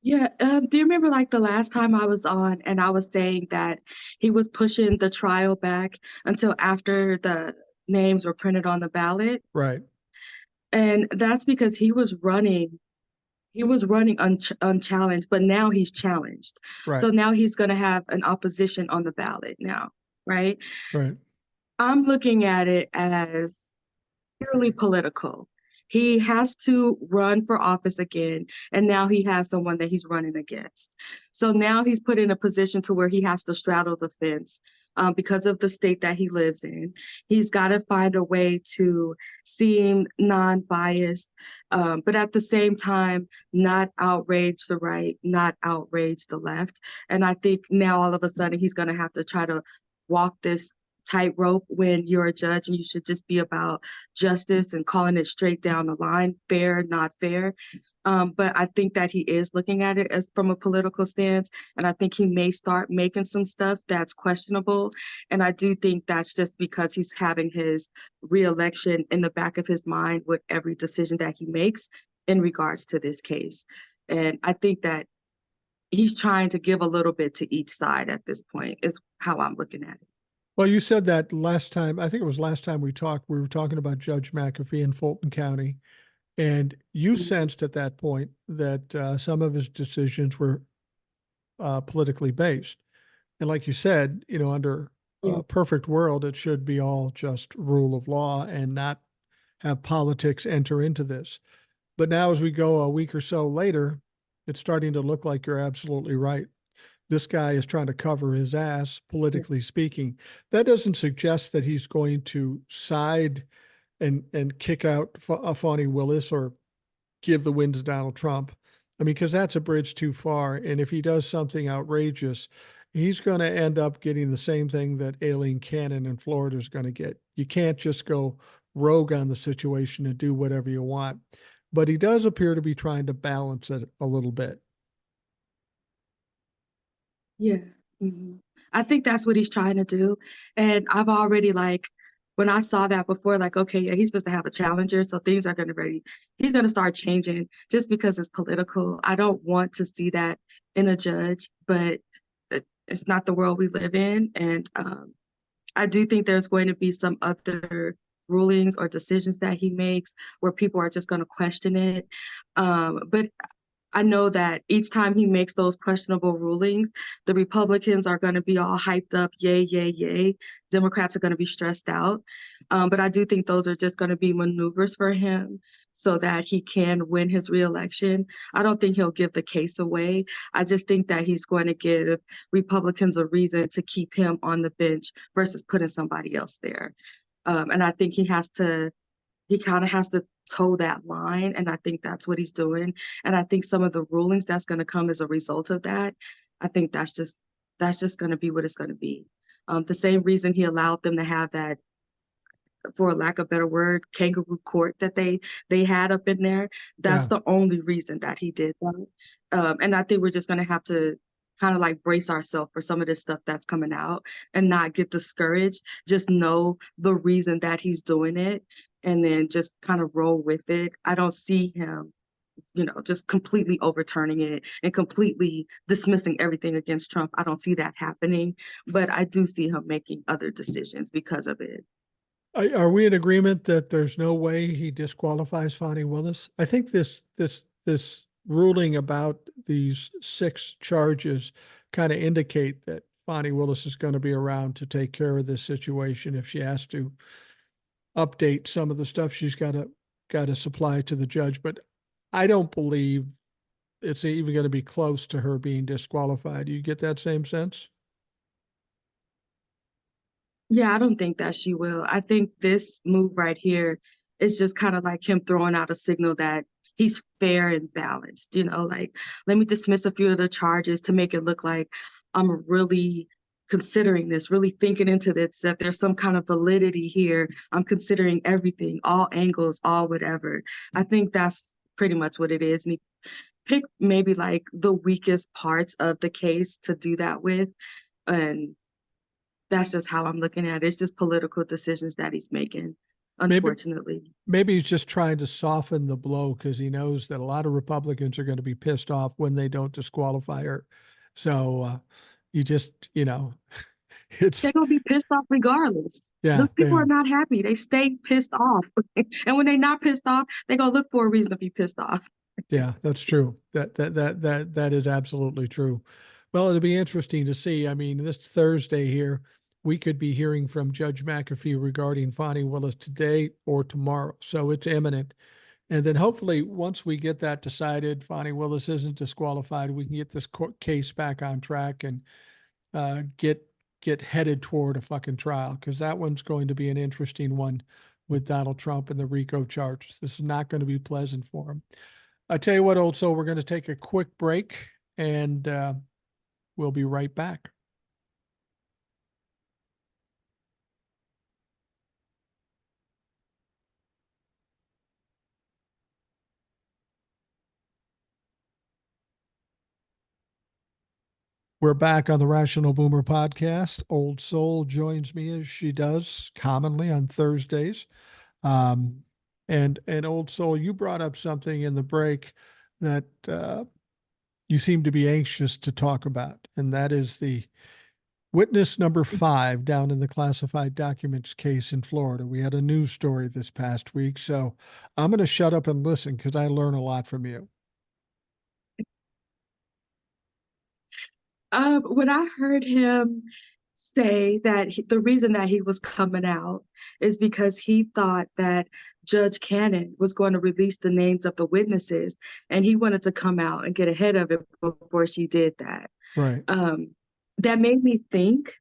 Yeah. Do you remember like the last time I was on and I was saying that he was pushing the trial back until after the names were printed on the ballot? Right. And that's because he was running unchallenged, but now he's challenged. Right. So now he's going to have an opposition on the ballot now, right? Right. I'm looking at it as purely political. He has to run for office again, and now he has someone that he's running against. So now he's put in a position to where he has to straddle the fence because of the state that he lives in. He's got to find a way to seem non-biased, but at the same time, not outrage the right, not outrage the left. And I think now all of a sudden he's going to have to try to walk this tightrope when you're a judge and you should just be about justice and calling it straight down the line, fair, not fair. But I think that he is looking at it as from a political stance, and I think he may start making some stuff that's questionable. And I do think that's just because he's having his reelection in the back of his mind with every decision that he makes in regards to this case. And I think that he's trying to give a little bit to each side at this point, is how I'm looking at it. Well, you said that last time. I think it was last time we talked. We were talking about Judge McAfee in Fulton County, and you sensed at that point that some of his decisions were politically based. And like you said, under a perfect world, it should be all just rule of law and not have politics enter into this. But now, as we go a week or so later, it's starting to look like you're absolutely right. This guy is trying to cover his ass, politically speaking. That doesn't suggest that he's going to side and kick out Fonnie Willis or give the win to Donald Trump. I mean, because that's a bridge too far. And if he does something outrageous, he's going to end up getting the same thing that Aileen Cannon in Florida is going to get. You can't just go rogue on the situation and do whatever you want. But he does appear to be trying to balance it a little bit. Yeah. Mm-hmm. I think that's what he's trying to do. And I've already when I saw that before, okay, yeah, he's supposed to have a challenger. So things are going to he's going to start changing just because it's political. I don't want to see that in a judge, but it's not the world we live in. And I do think there's going to be some other rulings or decisions that he makes where people are just going to question it. But I know that each time he makes those questionable rulings, the Republicans are going to be all hyped up, yay, yay, yay. Democrats are going to be stressed out. But I do think those are just going to be maneuvers for him so that he can win his reelection. I don't think he'll give the case away. I just think that he's going to give Republicans a reason to keep him on the bench versus putting somebody else there. And I think he kind of has to toe that line. And I think that's what he's doing. And I think some of the rulings that's going to come as a result of that, I think that's just going to be what it's going to be. The same reason he allowed them to have that, for lack of a better word, kangaroo court that they had up in there. That's the only reason that he did that. And I think we're just going to have to kind of like brace ourselves for some of this stuff that's coming out and not get discouraged. Just know the reason that he's doing it and then just kind of roll with it. I don't see him, just completely overturning it and completely dismissing everything against Trump. I don't see that happening, but I do see him making other decisions because of it. Are we in agreement that there's no way he disqualifies Fani Willis? I think this ruling about these 6 charges kind of indicate that Fani Willis is going to be around to take care of this situation if she has to update some of the stuff she's got to supply to the judge. But I don't believe it's even going to be close to her being disqualified. Do you get that same sense? Yeah, I don't think that she will. I think this move right here is just kind of like him throwing out a signal that he's fair and balanced, like, let me dismiss a few of the charges to make it look like I'm really considering this, really thinking into this, that there's some kind of validity here. I'm considering everything, all angles, all whatever. I think that's pretty much what it is. And he picked maybe like the weakest parts of the case to do that with. And that's just how I'm looking at it. It's just political decisions that he's making, unfortunately. Maybe he's just trying to soften the blow because he knows that a lot of Republicans are going to be pissed off when they don't disqualify her. So you just, it's They're gonna be pissed off regardless. yeah. Those people are not happy. They stay pissed off. And when they're not pissed off, they're gonna look for a reason to be pissed off. Yeah, that's true. That is absolutely true. Well, it'll be interesting to see. I mean, this Thursday here, we could be hearing from Judge McAfee regarding Fani Willis today or tomorrow. So it's imminent. And then hopefully once we get that decided, Fani Willis isn't disqualified, we can get this court case back on track and get headed toward a fucking trial, because that one's going to be an interesting one with Donald Trump and the RICO charges. This is not going to be pleasant for him. I tell you what, old soul, we're going to take a quick break and we'll be right back. We're back on the Rational Boomer podcast. Old Soul joins me as she does commonly on Thursdays. And Old Soul, you brought up something in the break that you seem to be anxious to talk about, and that is the witness number 5 down in the classified documents case in Florida. We had a news story this past week, so I'm going to shut up and listen because I learn a lot from you. When I heard him say that the reason that he was coming out is because he thought that Judge Cannon was going to release the names of the witnesses, and he wanted to come out and get ahead of it before she did that. Right. That made me think,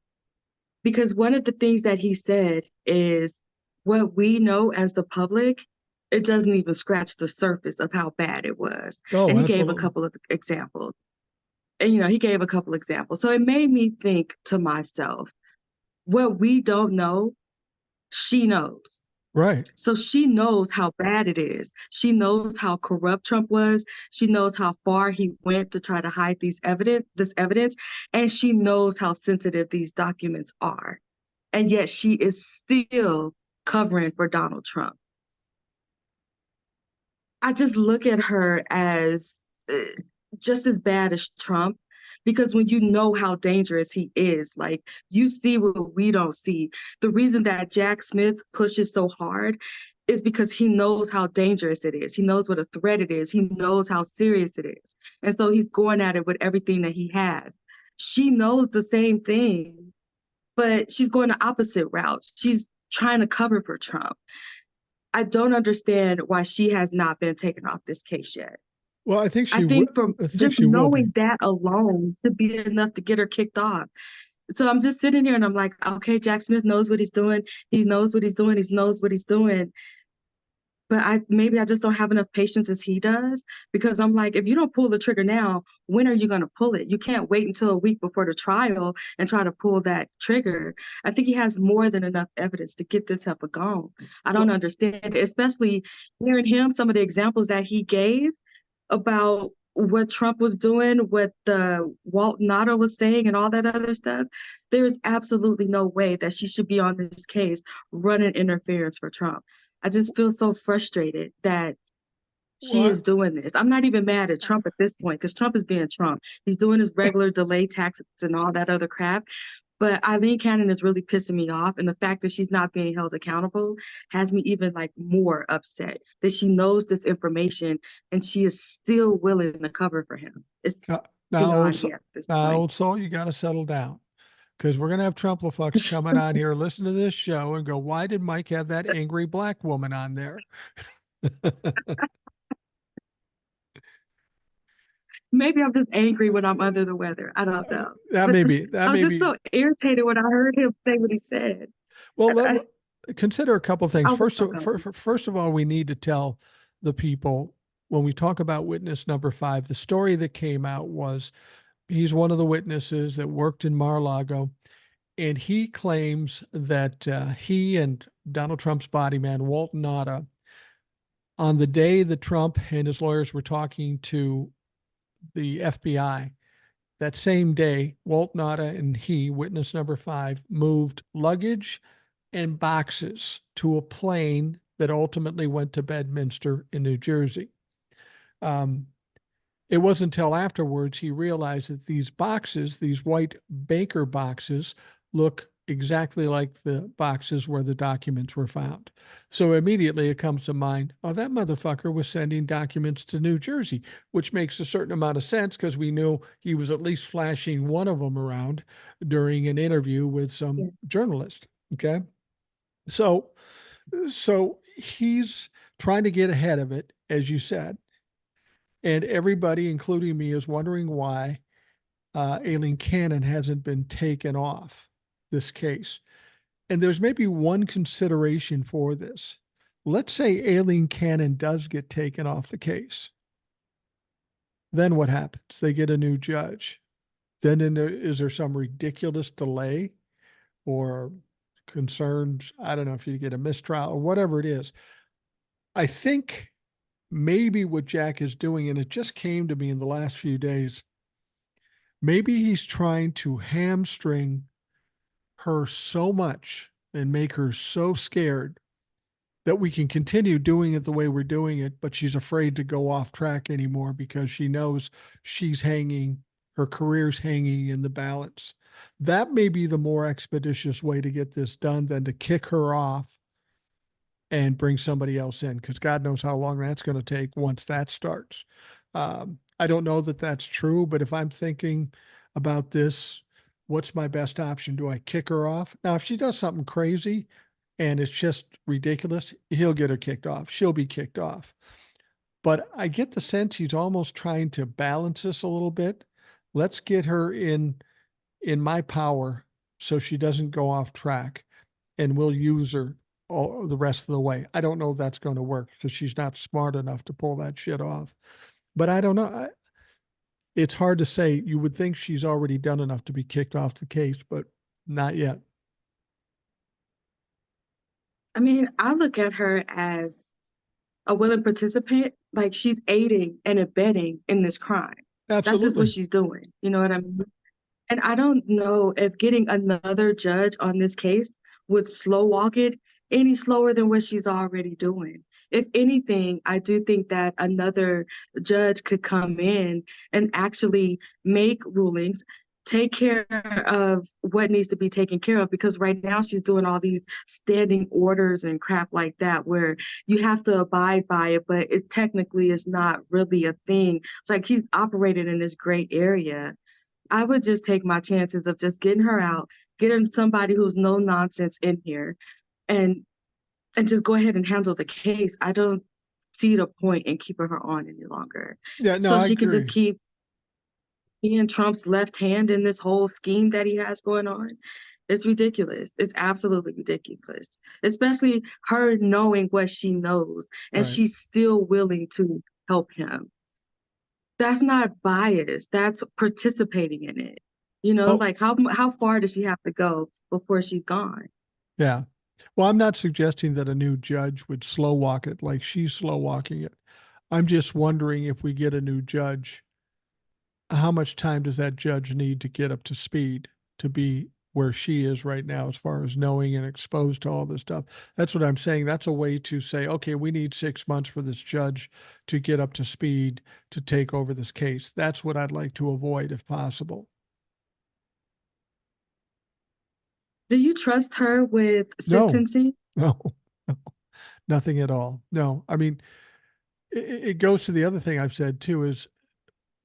because one of the things that he said is what we know as the public, it doesn't even scratch the surface of how bad it was. Oh, and he absolutely. gave a couple of examples. And, he gave a couple examples. So it made me think to myself, what we don't know, she knows. Right. So she knows how bad it is. She knows how corrupt Trump was. She knows how far he went to try to hide this evidence. And she knows how sensitive these documents are. And yet she is still covering for Donald Trump. I just look at her as just as bad as Trump, because when you know how dangerous he is, like, you see what we don't see. The reason that Jack Smith pushes so hard is because he knows how dangerous it is. He knows what a threat it is. He knows how serious it is. And so he's going at it with everything that he has. She knows the same thing, but she's going the opposite route. She's trying to cover for Trump. I don't understand why she has not been taken off this case yet. Well, I think I she will. think from I think just she will be. knowing that alone should be enough to get her kicked off. So I'm just sitting here and I'm like, okay, Jack Smith knows what he's doing. He knows what he's doing. He knows what he's doing. But maybe I just don't have enough patience as he does, because I'm like, if you don't pull the trigger now, when are you going to pull it? You can't wait until a week before the trial and try to pull that trigger. I think he has more than enough evidence to get this heifer gone. I don't Well, understand it, especially hearing him, some of the examples that he gave about what Trump was doing, what the Walt Nader was saying, and all that other stuff. There is absolutely no way that she should be on this case running interference for Trump. I just feel so frustrated that she well, is doing this. I'm not even mad at Trump at this point, because Trump is being Trump. He's doing his regular delay tactics and all that other crap. But Eileen Cannon is really pissing me off. And the fact that she's not being held accountable has me even like more upset that she knows this information and she is still willing to cover for him. It's now, beyond me at this point. old soul, you got to settle down, because we're going to have Trumplefucks coming on here, listen to this show, and go, "Why did Mike have that angry black woman on there?" Maybe I'm just angry when I'm under the weather. I don't know. That But may be. That I was may just be. so irritated when I heard him say what he said. Well, I, consider a couple things. I was First so of, confused. first of all, we need to tell the people, when we talk about witness number 5, the story that came out was he's one of the witnesses that worked in Mar-a-Lago, and he claims that he and Donald Trump's body man, Walt Nauta, on the day that Trump and his lawyers were talking to the FBI, that same day, Walt Nauta and he, witness number 5, moved luggage and boxes to a plane that ultimately went to Bedminster in New Jersey. It wasn't until afterwards he realized that these boxes, these white Baker boxes, look exactly like the boxes where the documents were found. So immediately it comes to mind, oh, that motherfucker was sending documents to New Jersey, which makes a certain amount of sense because we knew he was at least flashing one of them around during an interview with some Yeah. journalist. Okay. So he's trying to get ahead of it, as you said. And everybody, including me, is wondering why Aileen Cannon hasn't been taken off this case. And there's maybe one consideration for this. Let's say Aileen Cannon does get taken off the case. Then what happens? They get a new judge. Then is there some ridiculous delay or concerns? I don't know if you get a mistrial or whatever it is. I think maybe what Jack is doing, and it just came to me in the last few days, maybe he's trying to hamstring her so much and make her so scared that we can continue doing it the way we're doing it, but she's afraid to go off track anymore because she knows her career's hanging in the balance. That may be the more expeditious way to get this done than to kick her off and bring somebody else in, because God knows how long that's going to take once that starts. I don't know that that's true, but if I'm thinking about this, what's my best option? Do I kick her off? Now, if she does something crazy and it's just ridiculous, he'll get her kicked off. She'll be kicked off. But I get the sense he's almost trying to balance this a little bit. Let's get her in my power so she doesn't go off track, and we'll use her all the rest of the way. I don't know if that's going to work because she's not smart enough to pull that shit off. But I don't know. It's hard to say. You would think she's already done enough to be kicked off the case, but not yet. I mean, I look at her as a willing participant, like she's aiding and abetting in this crime. That's just what Absolutely. she's doing. You know what I mean? And I don't know if getting another judge on this case would slow walk it any slower than what she's already doing. If anything, I do think that another judge could come in and actually make rulings. take care of what needs to be taken care of, because right now she's doing all these standing orders and crap like that where you have to abide by it, but it technically is not really a thing. It's like he's operating in this gray area. I would just take my chances of just getting her out, getting somebody who's no nonsense in here, and just go ahead and handle the case. I don't see the point in keeping her on any longer. Yeah, no, So I she can just agree. keep being Trump's left hand in this whole scheme that he has going on. It's ridiculous. It's absolutely ridiculous, especially her knowing what she knows and Right. she's still willing to help him. That's not bias. That's participating in it. You know, Oh, like how far does she have to go before she's gone? yeah. Well, I'm not suggesting that a new judge would slow walk it like she's slow walking it. I'm just wondering if we get a new judge, how much time does that judge need to get up to speed to be where she is right now as far as knowing and exposed to all this stuff? That's what I'm saying. That's a way to say, okay, we need 6 months for this judge to get up to speed to take over this case. That's what I'd like to avoid if possible. Do you trust her with No, sentencing? no, no, nothing at all. No, I mean, it goes to the other thing I've said too is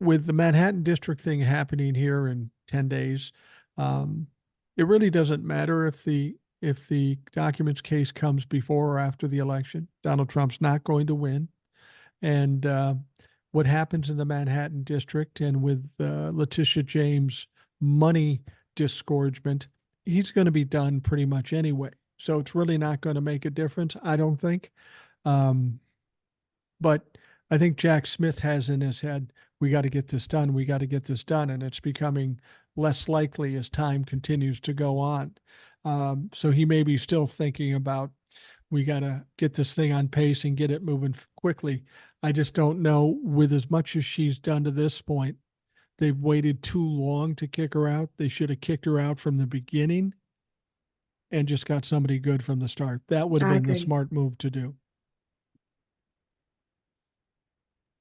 with the Manhattan District thing happening here in 10 days, um, it really doesn't matter if the documents case comes before or after the election. Donald Trump's not going to win. And what happens in the Manhattan District and with Letitia James' money disgorgement, he's going to be done pretty much anyway. So it's really not going to make a difference, I don't think. Um, but I think Jack Smith has in his head, we got to get this done. We got to get this done. And it's becoming less likely as time continues to go on. So he may be still thinking about, we got to get this thing on pace and get it moving quickly. I just don't know, with as much as she's done to this point, they've waited too long to kick her out. They should have kicked her out from the beginning and just got somebody good from the start. That would have I been the agree. smart move to do.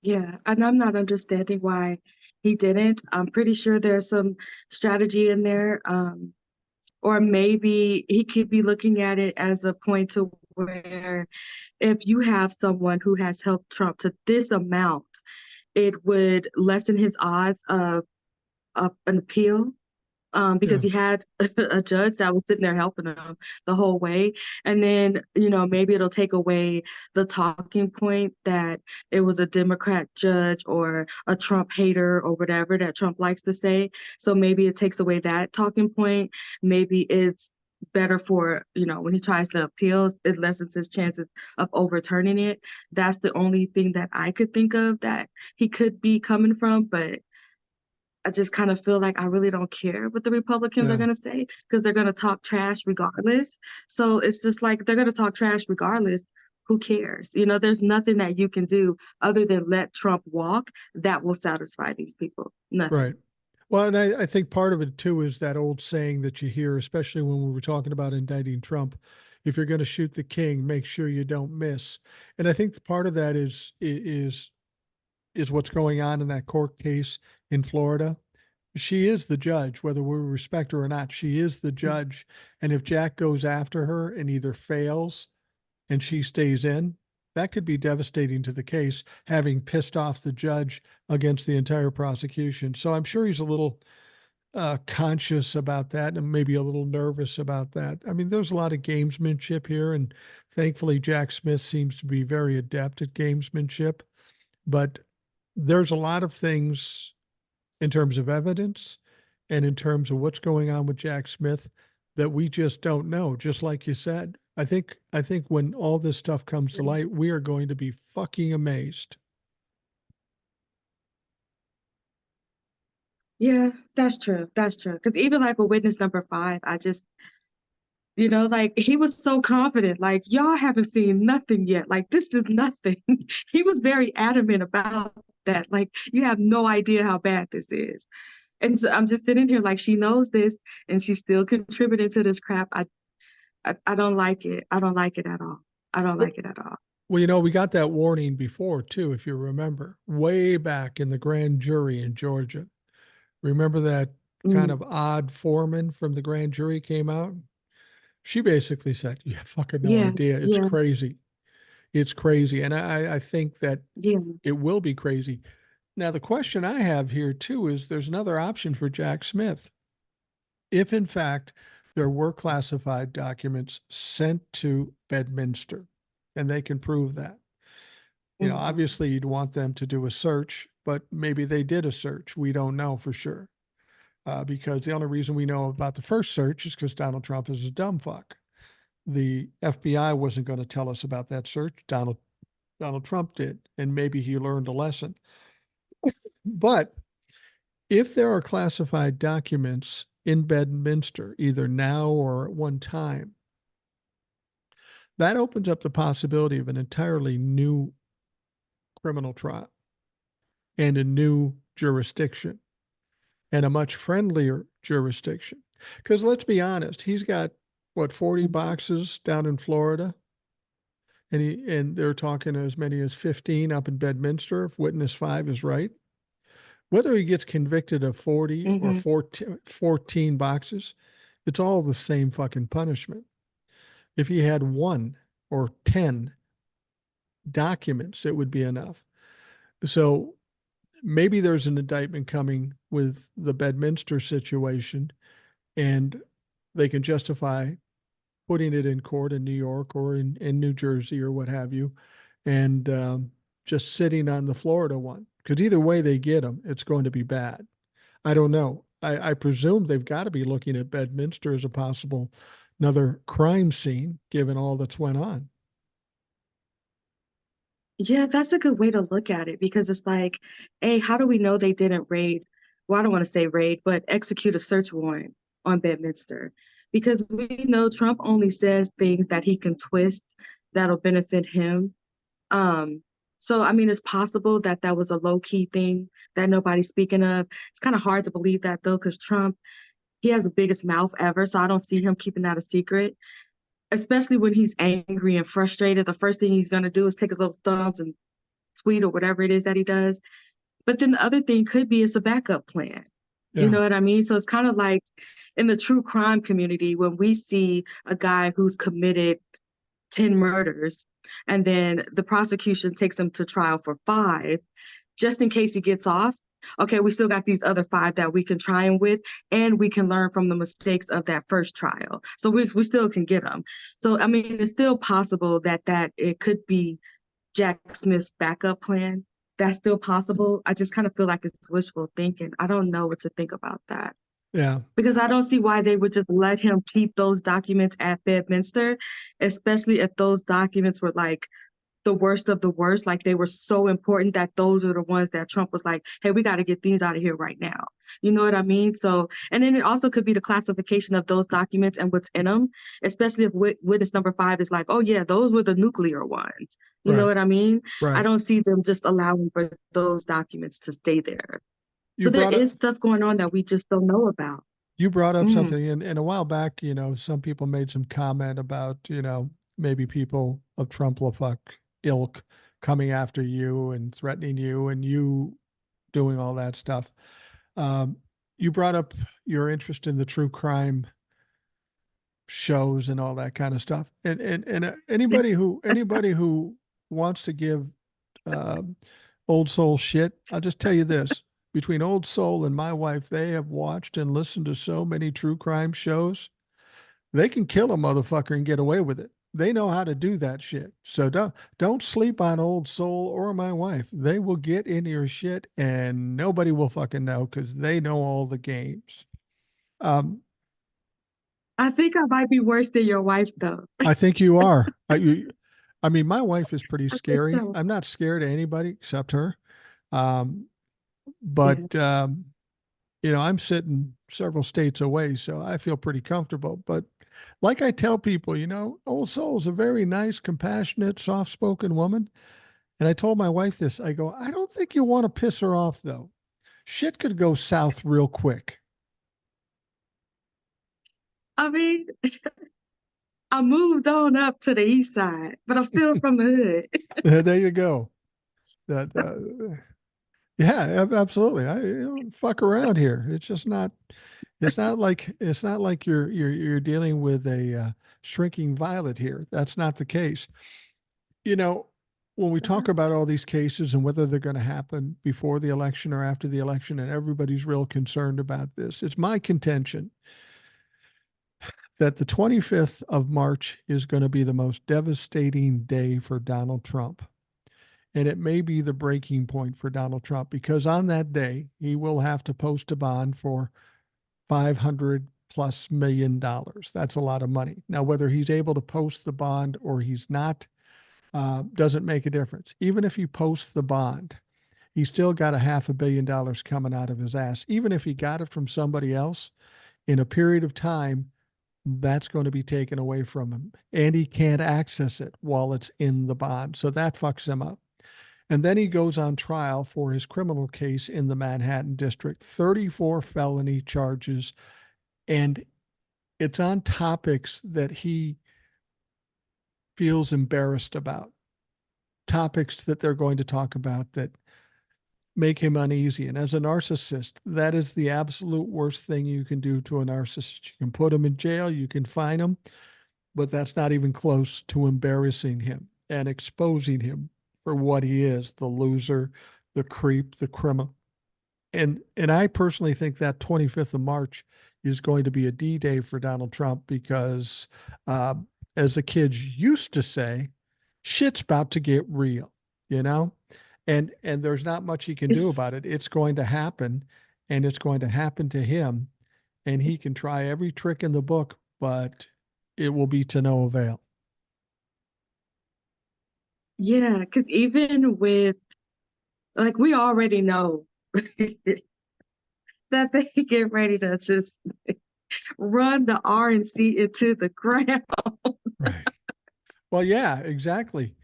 Yeah, and I'm not understanding why he didn't. I'm pretty sure there's some strategy in there. Or maybe he could be looking at it as a point to where if you have someone who has helped Trump to this amount, it would lessen his odds of an appeal, because Yeah. he had a judge that was sitting there helping him the whole way. And then, maybe it'll take away the talking point that it was a Democrat judge or a Trump hater or whatever that Trump likes to say. So maybe it takes away that talking point. Maybe it's better for, when he tries to appeal, it lessens his chances of overturning it. That's the only thing that I could think of that he could be coming from. But I just kind of feel like I really don't care what the Republicans are Yeah. going to say, because they're going to talk trash regardless. So it's just like they're going to talk trash regardless. Who cares? There's nothing that you can do other than let Trump walk that will satisfy these people. Nothing. Right. Well, and I think part of it too is that old saying that you hear, especially when we were talking about indicting Trump, if you're going to shoot the king, make sure you don't miss. And I think part of that is what's going on in that court case in Florida. She is the judge, whether we respect her or not. She is the judge. And if Jack goes after her and either fails and she stays in, that could be devastating to the case, having pissed off the judge against the entire prosecution. So I'm sure he's a little conscious about that and maybe a little nervous about that. I mean, there's a lot of gamesmanship here, and thankfully, Jack Smith seems to be very adept at gamesmanship. But there's a lot of things in terms of evidence and in terms of what's going on with Jack Smith that we just don't know. Just like you said, I think when all this stuff comes to light, we are going to be fucking amazed. Yeah, that's true. That's true. Because even like with witness number five, I just, like he was so confident, like, y'all haven't seen nothing yet. Like, this is nothing. He was very adamant about that. Like, you have no idea how bad this is. And so I'm just sitting here like she knows this and she's still contributing to this crap. I don't like it. I don't like it at all. I don't like it at all. Well, we got that warning before too, if you remember, way back in the grand jury in Georgia. Remember that kind Mm, of odd foreman from the grand jury came out. She basically said, "You have fucking no yeah, idea. It's yeah, crazy. It's crazy." And I think that yeah. it will be crazy. Now, the question I have here too is there's another option for Jack Smith. If in fact there were classified documents sent to Bedminster and they can prove that, Mhm. obviously you'd want them to do a search, but maybe they did a search. We don't know for sure. Because the only reason we know about the first search is because Donald Trump is a dumb fuck. The FBI wasn't going to tell us about that search. Donald Trump did, and maybe he learned a lesson. But if there are classified documents in Bedminster, either now or at one time, that opens up the possibility of an entirely new criminal trial and a new jurisdiction and a much friendlier jurisdiction. Because let's be honest, he's got what 40 boxes down in Florida, and they're talking as many as 15 up in Bedminster if witness 5 is right. Whether he gets convicted of 40 or Mhm. 14 boxes, it's all the same fucking punishment. If he had 1 or 10 documents, it would be enough. So maybe there's an indictment coming with the Bedminster situation, and they can justify putting it in court in New York or in New Jersey or what have you, and just sitting on the Florida one. Because either way they get them, it's going to be bad. I don't know. I presume they've got to be looking at Bedminster as a possible another crime scene, given all that's went on. Yeah, that's a good way to look at it because it's like, hey, how do we know they didn't raid? Well, I don't want to say raid, but execute a search warrant on Bedminster because we know Trump only says things that he can twist that'll benefit him. Um, so I mean, it's possible that that was a low key thing that nobody's speaking of. It's kind of hard to believe that though, because Trump, he has the biggest mouth ever, so I don't see him keeping that a secret. Especially when he's angry and frustrated, the first thing he's gonna do is take his little thumbs and tweet or whatever it is that he does. But then the other thing could be it's a backup plan. You Yeah. know what I mean? So it's kind of like in the true crime community, when we see a guy who's committed 10 murders and then the prosecution takes him to trial for 5, just in case he gets off. Okay, we still got these other 5 that we can try him with, and we can learn from the mistakes of that first trial. So we still can get him. So I mean, it's still possible that it could be Jack Smith's backup plan. That's still possible. I just kind of feel like it's wishful thinking. I don't know what to think about that Yeah. because I don't see why they would just let him keep those documents at Bedminster, especially if those documents were like the worst of the worst. Like they were so important that those are the ones that Trump was like, hey, we got to get these out of here right now. You know what I mean? So, and then it also could be the classification of those documents and what's in them, especially if witness number 5 is like, oh, yeah, those were the nuclear ones. You know Right. what I mean? I Right. don't see them just allowing for those documents to stay there. You So there brought up is stuff going on that we just don't know about. you brought up Mm, something, and a while back, some people made some comment about, maybe people of Trump ilk coming after you and threatening you and you doing all that stuff. Um, you brought up your interest in the true crime shows and all that kind of stuff. And anybody who wants to give um, Old Soul shit, I'll just tell you this: between Old Soul and my wife, they have watched and listened to so many true crime shows. They can kill a motherfucker and get away with it. They know how to do that shit. So don't sleep on Old Soul or my wife. They will get in your shit and nobody will fucking know because they know all the games. Um, I think I might be worse than your wife, though. I think you are. I mean, my wife is pretty I think scary. so. I'm not scared of anybody except her. Um, Yeah. but I'm sitting several states away, so I feel pretty comfortable. But like I tell people, Old Soul's a very nice, compassionate, soft-spoken woman. And I told my wife this. I go, I don't think you want to piss her off, though. Shit could go south real quick. I mean, I moved on up to the east side, but I'm still from the hood. There you go. That Yeah, absolutely. You don't fuck around here. It's just not. It's not like you're dealing with a shrinking violet here. That's not the case. You know, when we talk about all these cases and whether they're going to happen before the election or after the election, and everybody's real concerned about this, it's my contention that the 25th of March is going to be the most devastating day for Donald Trump. And it may be the breaking point for Donald Trump because on that day, he will have to post a bond for 500 plus million dollars. That's a lot of money. Now, whether he's able to post the bond or he's not, doesn't make a difference. Even if he posts the bond, he's still got a $500 million coming out of his ass. Even if he got it from somebody else in a period of time, that's going to be taken away from him. And he can't access it while it's in the bond. So that fucks him up. And then he goes on trial for his criminal case in the Manhattan district, 34 felony charges. And it's on topics that he feels embarrassed about, topics that they're going to talk about that make him uneasy. And as a narcissist, that is the absolute worst thing you can do to a narcissist. You can put him in jail, you can fine him, but that's not even close to embarrassing him and exposing him for what he is, the loser, the creep, the criminal. And I personally think that 25th of March is going to be a D-Day for Donald Trump because, uh, as the kids used to say, shit's about to get real, you know? And there's not much he can do about it. It's going to happen, and it's going to happen to him, and he can try every trick in the book, but it will be to no avail. Yeah, because even with, like, we already know that they get ready to just run the RNC into the ground. Right. Well, yeah, exactly.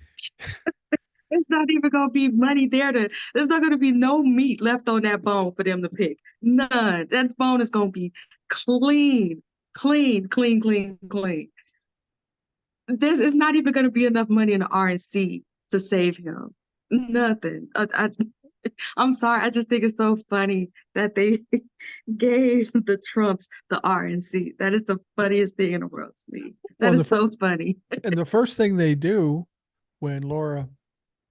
It's not even gonna be money there to, there's not gonna be no meat left on that bone for them to pick. None. That bone is gonna be clean, clean, clean, clean, clean. There's it's not even gonna be enough money in the RNC to save him. Nothing. I'm sorry. I just think it's so funny that they gave the Trumps the RNC. That is the funniest thing in the world to me. Well, That is so funny. and the first thing they do when Laura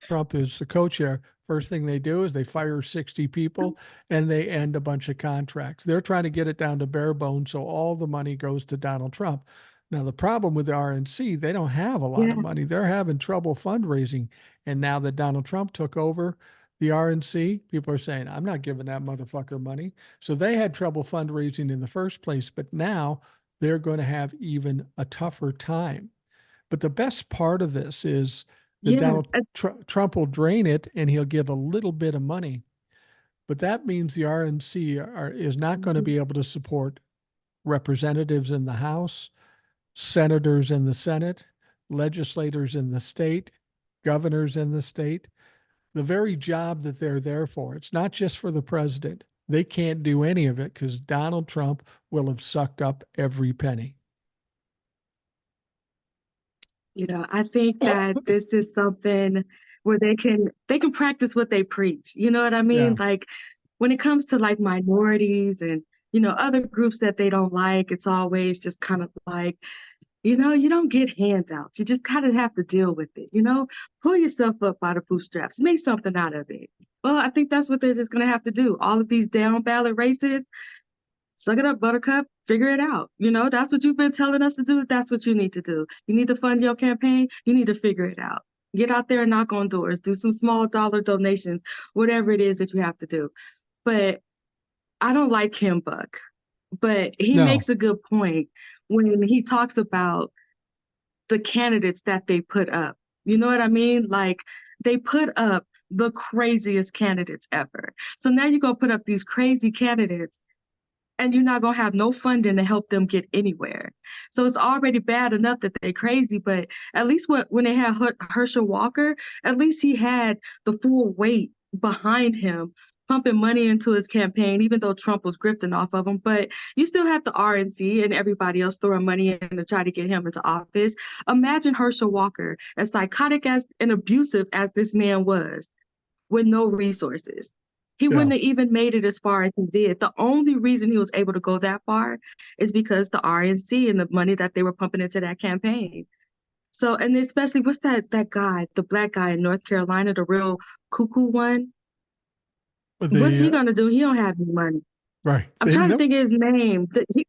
Trump is the co-chair, first thing they do is they fire 60 people and they end a bunch of contracts. They're trying to get it down to bare bones so all the money goes to Donald Trump. Now, the problem with the RNC, they don't have a lot Yeah. of money. They're having trouble fundraising. And now that Donald Trump took over the RNC, people are saying, I'm not giving that motherfucker money. So they had trouble fundraising in the first place, but now they're going to have even a tougher time. But the best part of this is that Yeah. Trump will drain it and he'll get a little bit of money. But that means the RNC is not going to be able to support representatives in the House, senators in the Senate, legislators in the state, governors in the state. The very job that they're there for. It's not just for the president. They can't do any of it because Donald Trump will have sucked up every penny. I think that this is something where they can practice what they preach. You know what I mean? Yeah. Like when it comes to like minorities and other groups that they don't like, it's always just kind of like, you don't get handouts. You just kind of have to deal with it, pull yourself up by the bootstraps, make something out of it. Well, I think that's what they're just going to have to do. All of these down ballot races, suck it up, buttercup, figure it out. That's what you've been telling us to do. That's what you need to do. You need to fund your campaign. You need to figure it out. Get out there and knock on doors, do some small dollar donations, whatever it is that you have to do. But I don't like Kim Buck, but he No. makes a good point when he talks about the candidates that they put up. You know what I mean? Like they put up the craziest candidates ever. So now you're going to put up these crazy candidates and you're not going to have no funding to help them get anywhere. So it's already bad enough that they're crazy, but at least when they had Herschel Walker, at least he had the full weight behind him, pumping money into his campaign, even though Trump was grifting off of him. But you still have the RNC and everybody else throwing money in to try to get him into office. Imagine Herschel Walker, as psychotic as and abusive as this man was, with no resources. He Yeah. wouldn't have even made it as far as he did. The only reason he was able to go that far is because the RNC and the money that they were pumping into that campaign. So, and especially what's that guy, the black guy in North Carolina, the real cuckoo one? But What's he the gonna do? He don't have any money. right. I'm They trying to never think of his name. is He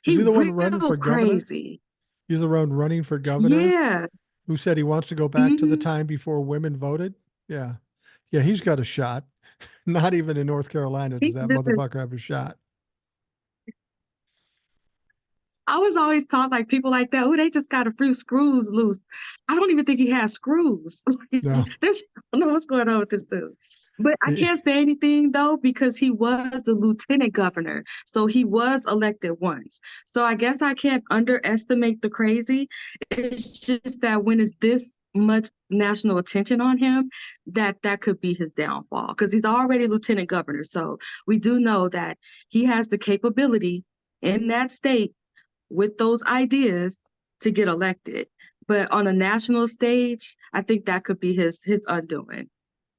he the one running real for governor? crazy. He's the one running for governor Yeah. who said he wants to go back to the Hmm. time before women voted. Yeah. Yeah, he's got a shot. Not even in North Carolina does that This is motherfucker have a shot. I was always taught like people like that, oh, they just got a few screws loose. I don't even think he has screws. No. There's, I don't know what's going on with this dude. But I He- can't say anything though, because he was the lieutenant governor. So he was elected once. So I guess I can't underestimate the crazy. It's just that when it's this much national attention on him, that could be his downfall. Because he's already lieutenant governor. So we do know that he has the capability in that state with those ideas to get elected. But on a national stage, I think that could be his undoing.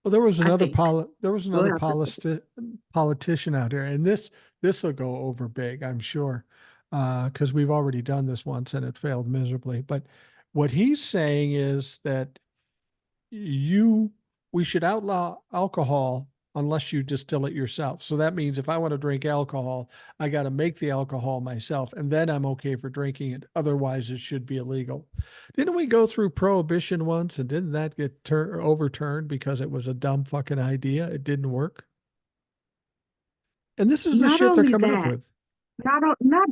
Well, there was I another think we'll have to. politician out there, and this will go over big, I'm sure, because we've already done this once and it failed miserably. But what he's saying is that you we should outlaw alcohol unless you distill it yourself. So that means if I want to drink alcohol, I got to make the alcohol myself, and then I'm okay for drinking it. Otherwise, it should be illegal. Didn't we go through prohibition once, and didn't that get overturned because it was a dumb fucking idea? It didn't work. And this is the Not shit they're only coming up that, with. not o- not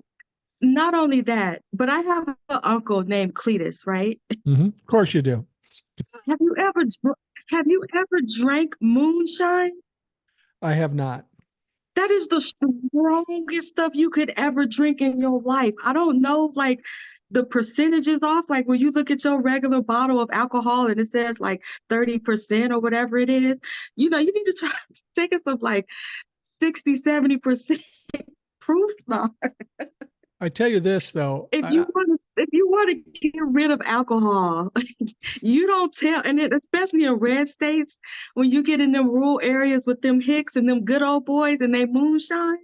not only that, but I have an uncle named Cletus, right? Of course you do. Have you ever have you ever drank moonshine? I have not. That is the strongest stuff you could ever drink in your life. I don't know, like the percentages off. Like when you look at your regular bottle of alcohol and it says like 30% or whatever it is, you need to try taking some like 60, 70% proof now. I tell you this though. If you want to get rid of alcohol, you don't tell, and then especially in red states, when you get in them rural areas with them hicks and them good old boys and they moonshine,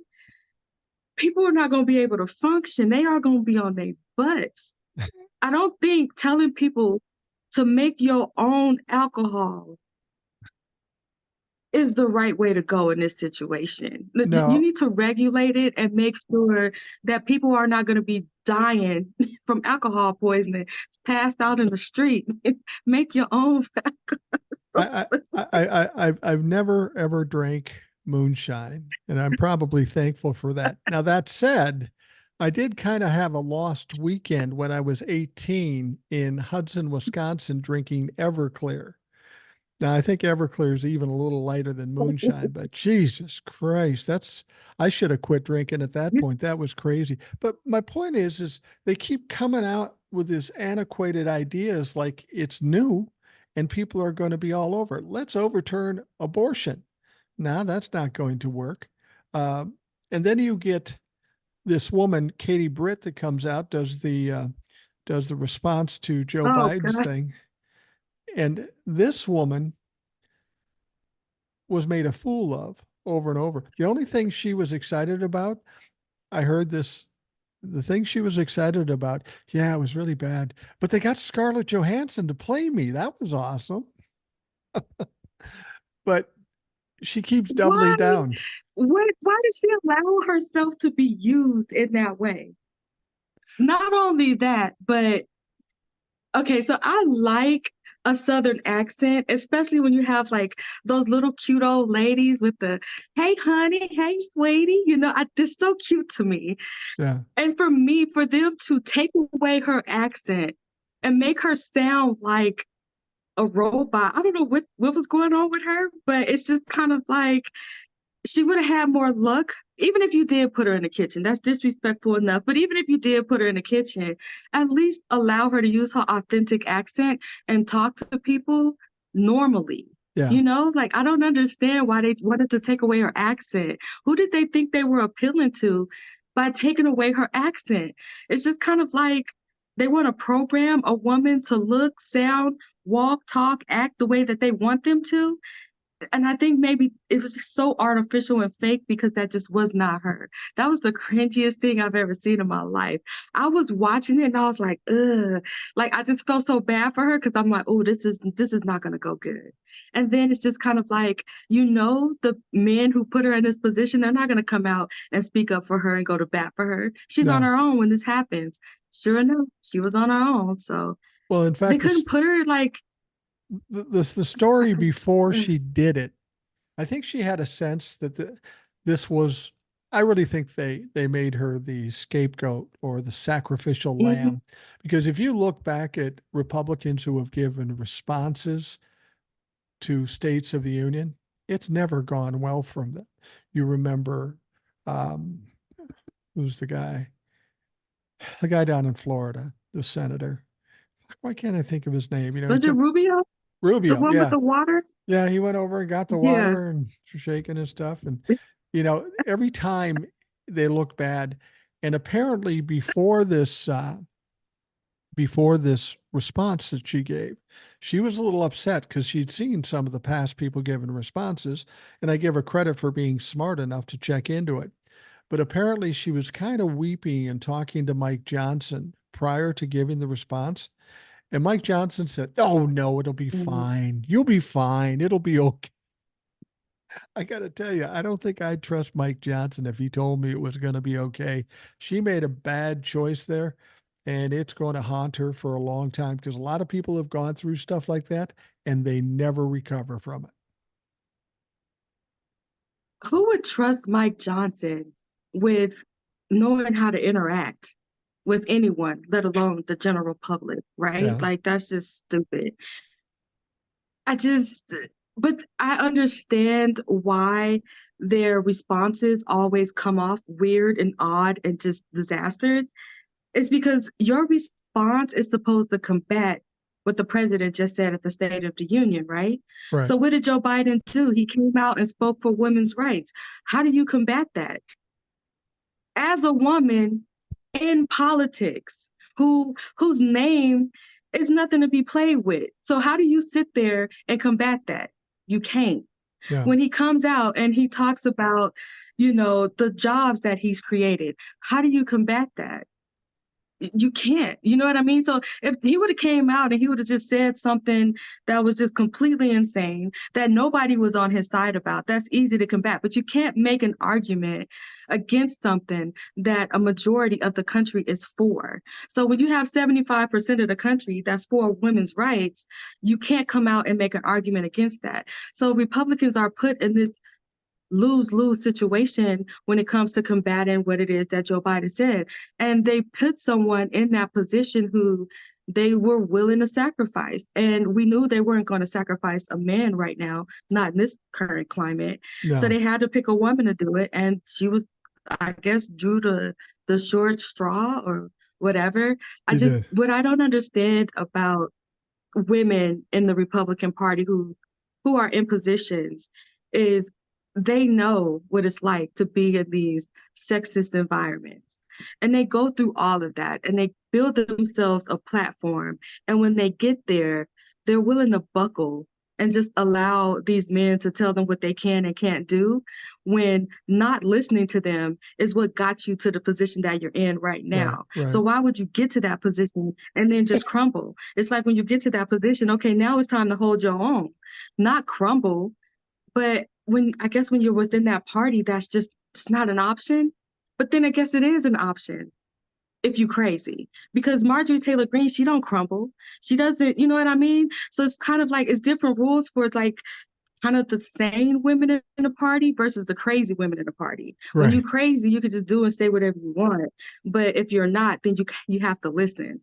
people are not going to be able to function. They are going to be on their butts. I don't think telling people to make your own alcohol is the right way to go in this situation. You No, need to regulate it and make sure that people are not going to be dying from alcohol poisoning, passed out in the street. Make your own. I've never ever drank moonshine, and I'm probably thankful for that. Now that said, I did kind of have a lost weekend when I was 18 in Hudson, Wisconsin, drinking Everclear. Now I think Everclear is even a little lighter than moonshine, but Jesus Christ, I should have quit drinking at that point. That was crazy. But my point is they keep coming out with this antiquated ideas like it's new and people are going to be all over it. Let's overturn abortion. Now that's not going to work. And then you get this woman, Katie Britt, that comes out, does the response to Joe Oh Biden's God. thing. And this woman was made a fool of over and over. The only thing she was excited about, I heard this, the thing she was excited about, yeah, it was really bad, but they got Scarlett Johansson to play me. That was awesome. But she keeps doubling Why? down. Why does she allow herself to be used in that way? Not only that, but okay, so I like a Southern accent, especially when you have like those little cute old ladies with the, hey, honey, hey, sweetie, it's so cute to me. Yeah. And for me, for them to take away her accent and make her sound like a robot, I don't know what was going on with her, but it's just kind of like she would have had more luck. Even if you did put her in the kitchen, that's disrespectful enough. But even if you did put her in the kitchen, at least allow her to use her authentic accent and talk to people normally. Yeah. Like I don't understand why they wanted to take away her accent. Who did they think they were appealing to by taking away her accent? It's just kind of like they want to program a woman to look, sound, walk, talk, act the way that they want them to. And I think maybe it was just so artificial and fake because that just was not her. That was the cringiest thing I've ever seen in my life. I was watching it and I was like, ugh. Like I just felt so bad for her because I'm like, oh, this is not gonna go good. And then it's just kind of like, the men who put her in this position, they're not gonna come out and speak up for her and go to bat for her. She's on No. her own when this happens. Sure enough, she was on her own. So Well, in they fact, couldn't put her like the story before she did it, I think she had a sense that this was. I really think they made her the scapegoat or the sacrificial mhm, lamb, because if you look back at Republicans who have given responses to states of the union, it's never gone well from them. You remember, um, who's the guy? The guy down in Florida, the senator. Why can't I think of his name? He was it took Rubio? The Rubio. one with Yeah. the water? Yeah. He went over and got the Yeah. water and shaking and stuff. And, every time they look bad. And apparently before this response that she gave, she was a little upset because she'd seen some of the past people giving responses. And I give her credit for being smart enough to check into it. But apparently she was kind of weeping and talking to Mike Johnson prior to giving the response. And Mike Johnson said, "Oh, no, it'll be Mhm. fine. You'll be fine. It'll be okay." I got to tell you, I don't think I'd trust Mike Johnson if he told me it was going to be okay. She made a bad choice there, and it's going to haunt her for a long time because a lot of people have gone through stuff like that and they never recover from it. Who would trust Mike Johnson with knowing how to interact with anyone, let alone the general public, right? Yeah. Like that's just stupid. I just, but I understand why their responses always come off weird and odd and just disasters. It's because your response is supposed to combat what the president just said at the State of the Union, right? Right. So what did Joe Biden do? He came out and spoke for women's rights. How do you combat that? As a woman in politics whose name is nothing to be played with. So how do you sit there and combat that? You can't. Yeah. When he comes out and he talks about, the jobs that he's created, how do you combat that? You can't, you know what I mean? So if he would have came out and he would have just said something that was just completely insane that nobody was on his side about, that's easy to combat. But you can't make an argument against something that a majority of the country is for. So when you have 75% of the country that's for women's rights, you can't come out and make an argument against that. So Republicans are put in this lose-lose situation when it comes to combating what it is that Joe Biden said. And they put someone in that position who they were willing to sacrifice. And we knew they weren't going to sacrifice a man right now, not in this current climate. So No, they had to pick a woman to do it. And she was, I guess, drew the short straw or whatever. she did. What I don't understand about women in the Republican Party who are in positions is they know what it's like to be in these sexist environments. And they go through all of that and they build themselves a platform. And when they get there, they're willing to buckle and just allow these men to tell them what they can and can't do when not listening to them is what got you to the position that you're in right Right. now. So Right. why would you get to that position and then just crumble? It's like when you get to that position, okay, now it's time to hold your own, not crumble. But I guess when you're within that party, it's not an option. But then I guess it is an option if you crazy because Marjorie Taylor Greene, she don't crumble. She doesn't, you know what I mean? So it's kind of like it's different rules for like kind of the sane women in the party versus the crazy women in the party. When you Right. crazy, you could just do and say whatever you want. But if you're not, then you have to listen.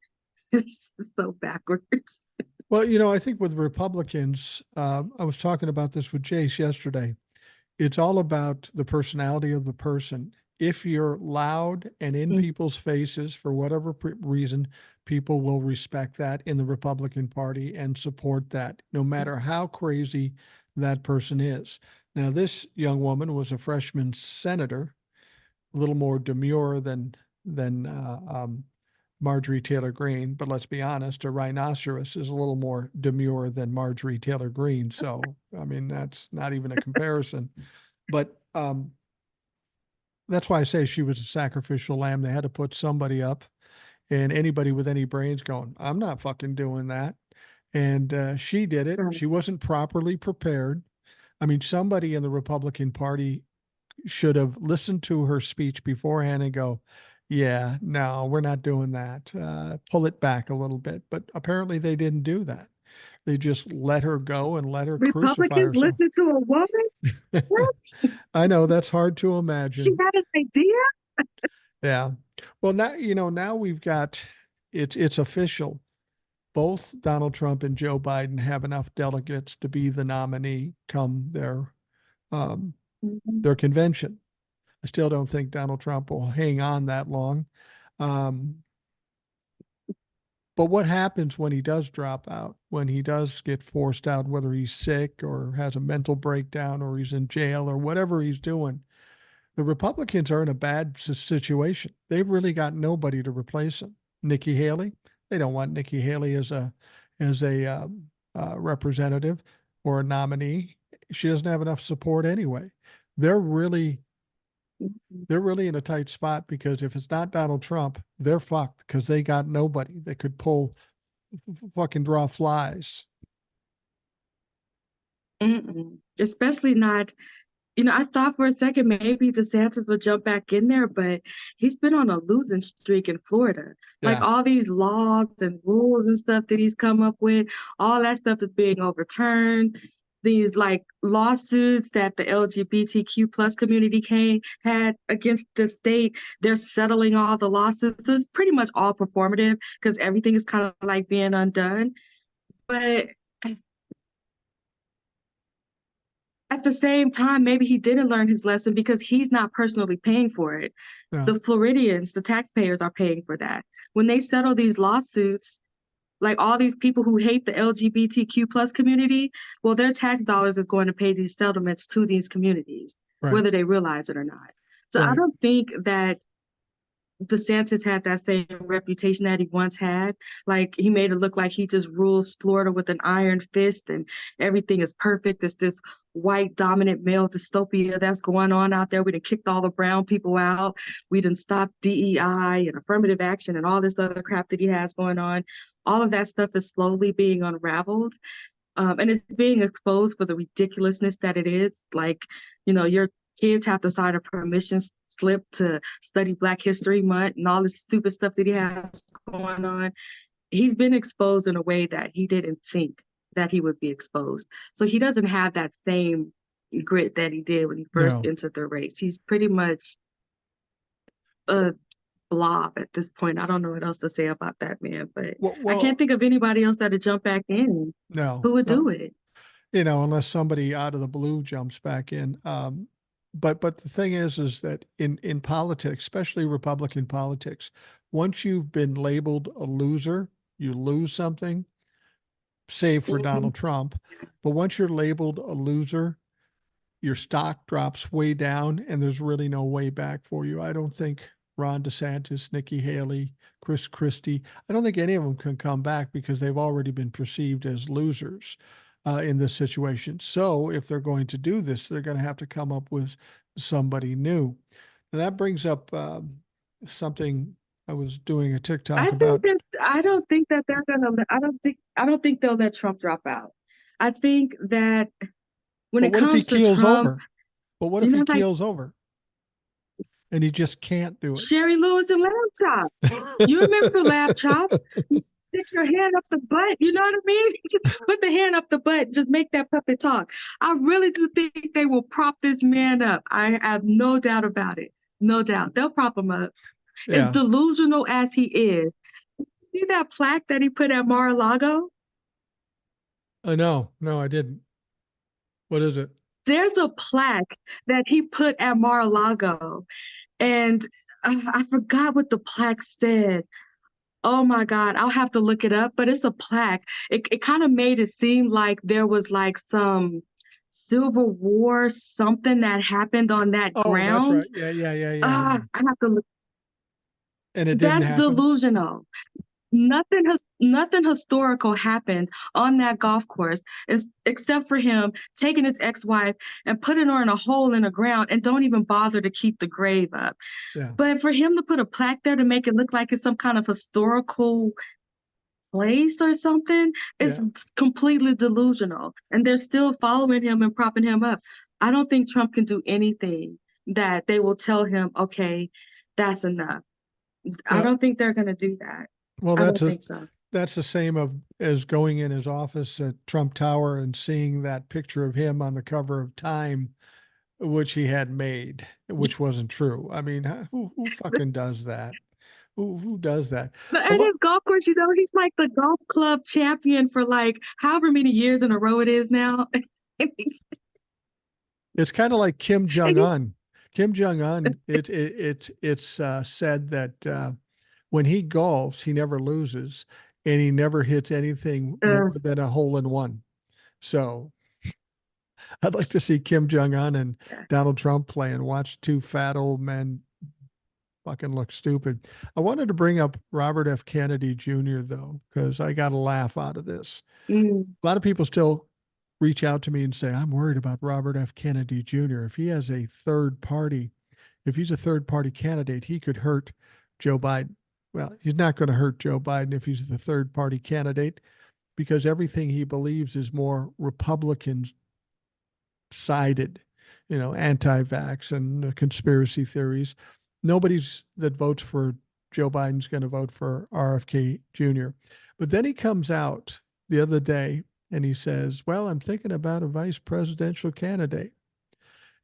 It's so backwards. Well, I think with Republicans, I was talking about this with Jace yesterday. It's all about the personality of the person. If you're loud and in Mm, people's faces for whatever reason, people will respect that in the Republican Party and support that, no matter how crazy that person is. Now, this young woman was a freshman senator, a little more demure than Marjorie Taylor Greene, but let's be honest, a rhinoceros is a little more demure than Marjorie Taylor Greene. So, I mean, that's not even a comparison. But that's why I say she was a sacrificial lamb. They had to put somebody up, and anybody with any brains going, I'm not fucking doing that. And she did it. Right. She wasn't properly prepared. I mean, somebody in the Republican Party should have listened to her speech beforehand and go, yeah, no, we're not doing that. Pull it back a little bit. But apparently they didn't do that. They just let her go and let her crucify Republicans herself. listen to a woman? What? I know that's hard to She imagine. had an idea? Yeah. Well, now, now we've got it's official. Both Donald Trump and Joe Biden have enough delegates to be the nominee come um, Mhm. their convention. I still don't think Donald Trump will hang on that long. Um, but what happens when he does drop out, when he does get forced out, whether he's sick or has a mental breakdown or he's in jail or whatever he's doing? The Republicans are in a bad situation. They've really got nobody to replace him. Nikki Haley, they don't want Nikki Haley as a representative or a nominee. She doesn't have enough support anyway. They're really they're really in a tight spot because if it's not Donald Trump, they're fucked because they got nobody that could fucking draw flies. Mm-mm. Especially not, I thought for a second maybe DeSantis would jump back in there, but he's been on a losing streak in Florida. Like Yeah, all these laws and rules and stuff that he's come up with, all that stuff is being overturned. These like lawsuits that the LGBTQ plus community had against the state, they're settling all the lawsuits. So it's pretty much all performative because everything is kind of like being undone. But at the same time, maybe he didn't learn his lesson because he's not personally paying for it. yeah, The Floridians, the taxpayers are paying for that. When they settle these lawsuits, like all these people who hate the LGBTQ plus community, well, their tax dollars is going to pay these settlements to these communities, right, whether they realize it or not. So I right. don't think that DeSantis had that same reputation that he once had. Like he made it look like he just rules Florida with an iron fist and everything is perfect. It's this white dominant male dystopia that's going on out there. We done kicked all the brown people out. We done stopped DEI and affirmative action and all this other crap that he has going on. All of that stuff is slowly being unraveled. And it's being exposed for the ridiculousness that it is. Like, your kids have to sign a permission slip to study Black History Month and all this stupid stuff that he has going on. He's been exposed in a way that he didn't think that he would be exposed. So he doesn't have that same grit that he did when he first No. entered the race. He's pretty much a blob at this point. I don't know what else to say about that man, but I can't Well, think of anybody else that'd jump back in no, who would no. do it. Unless somebody out of the blue jumps back in. But the thing is that in politics, especially Republican politics, once you've been labeled a loser, you lose something, save for Mhm. Donald Trump. But once you're labeled a loser, your stock drops way down and there's really no way back for you. I don't think Ron DeSantis, Nikki Haley, Chris Christie, I don't think any of them can come back because they've already been perceived as losers in this situation. So if they're going to do this, they're going to have to come up with somebody new. And that brings up something I was doing a TikTok about. I don't think that they're gonna I don't think they'll let Trump drop out. I think that when But it what if he comes to keels Trump, over? But what if he like keels over and he just can't do Sherry Lewis and Lamb Chop. You remember Lamb Chop? You stick your hand up the butt, you know what I mean? Just put the hand up the butt, just make that puppet talk. I really do think they will prop this man up. I have no doubt about it. No doubt. They'll prop him up. As Yeah. delusional as he is. See that plaque that he put at Mar-a-Lago? No, no, I didn't. What is it? There's a plaque that he put at Mar-a-Lago, and I forgot what the plaque said. Oh my God, I'll have to look it up, but it's a plaque. It kind of made it seem like there was like some Civil War something that happened on that Oh, that's ground. right. Yeah, yeah, yeah, yeah. I have to look. And it didn't That's happen? delusional. Nothing historical happened on that golf course except for him taking his ex-wife and putting her in a hole in the ground and don't even bother to keep the grave up. Yeah. But for him to put a plaque there to make it look like it's some kind of historical place or something, it's Yeah. completely delusional. And they're still following him and propping him up. I don't think Trump can do anything that they will tell him, okay, that's enough. I Well, don't think they're going to do that. well, I don't think so. that's the same as going in his office at Trump Tower and seeing that picture of him on the cover of Time, which he had made, which wasn't true. I mean, who fucking does that? Who does that? But I at wa- his golf course, he's like the golf club champion for like however many years in a row it is now. It's kind of like Kim And Jong Un. Kim Jong Un. It's said that when he golfs, he never loses, and he never hits anything more than a hole in one. So I'd like to see Kim Jong Un and yeah. Donald Trump play and watch two fat old men fucking look stupid. I wanted to bring up Robert F. Kennedy Jr. though, because I got a laugh out of this. Mm. A lot of people still reach out to me and say, I'm worried about Robert F. Kennedy Jr. If he has a third party, if he's a third party candidate, he could hurt Joe Biden. Well, he's not going to hurt Joe Biden if he's the third party candidate because everything he believes is more Republican sided, anti vax and conspiracy theories. Nobody's that votes for Joe Biden's going to vote for RFK Jr. But then he comes out the other day and he says, well, I'm thinking about a vice presidential candidate.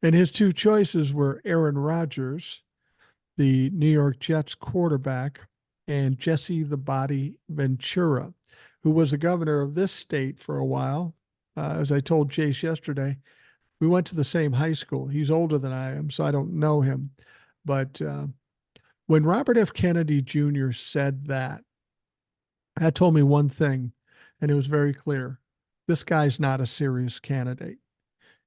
And his two choices were Aaron Rodgers, the New York Jets quarterback, and Jesse the Body Ventura, who was the governor of this state for a while. As I told Chase yesterday, we went to the same high school. He's older than I am, so I don't know him. But when Robert F. Kennedy Jr. said that, that told me one thing, and it was very clear. This guy's not a serious candidate.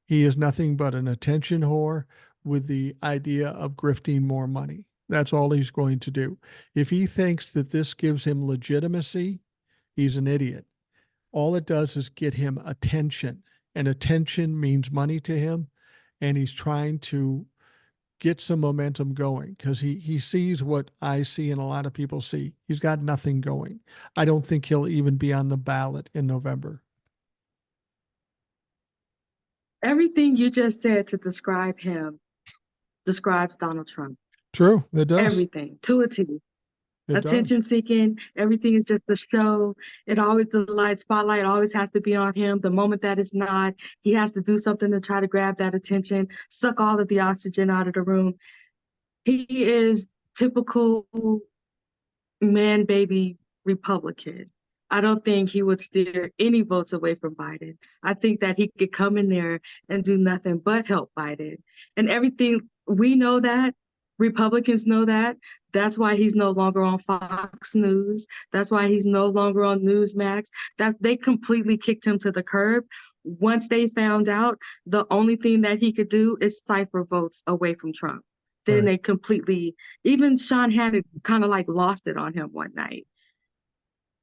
He is nothing but an attention whore with the idea of grifting more money. That's all he's going to do. If he thinks that this gives him legitimacy, he's an idiot. All it does is get him attention, and attention means money to him. And he's trying to get some momentum going because he sees what I see and a lot of people see. He's got nothing going. I don't think he'll even be on the ballot in November. Everything you just said to describe him describes Donald Trump. True, it does. Everything to a T. It does. Attention seeking, everything is just a show. It always, the light spotlight always has to be on him. The moment that it's not, he has to do something to try to grab that attention, suck all of the oxygen out of the room. He is typical man baby Republican. I don't think he would steer any votes away from Biden. I think that he could come in there and do nothing but help Biden. And everything, we know that. Republicans know that. That's why he's no longer on Fox News. That's why he's no longer on Newsmax. They completely kicked him to the curb. Once they found out, the only thing that he could do is cipher votes away from Trump. Then Right. they completely, even Sean Hannity kind of like lost it on him one night.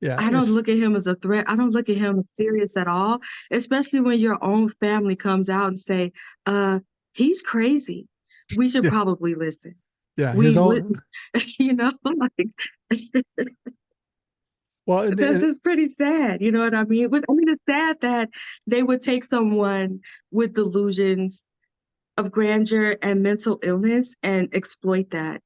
Yeah. I don't look at him as a threat. I don't look at him as serious at all, especially when your own family comes out and say, he's crazy. We should Yeah. probably listen. Yeah. We would, like, well, this is pretty sad. You know what I mean? It's sad that they would take someone with delusions of grandeur and mental illness and exploit that.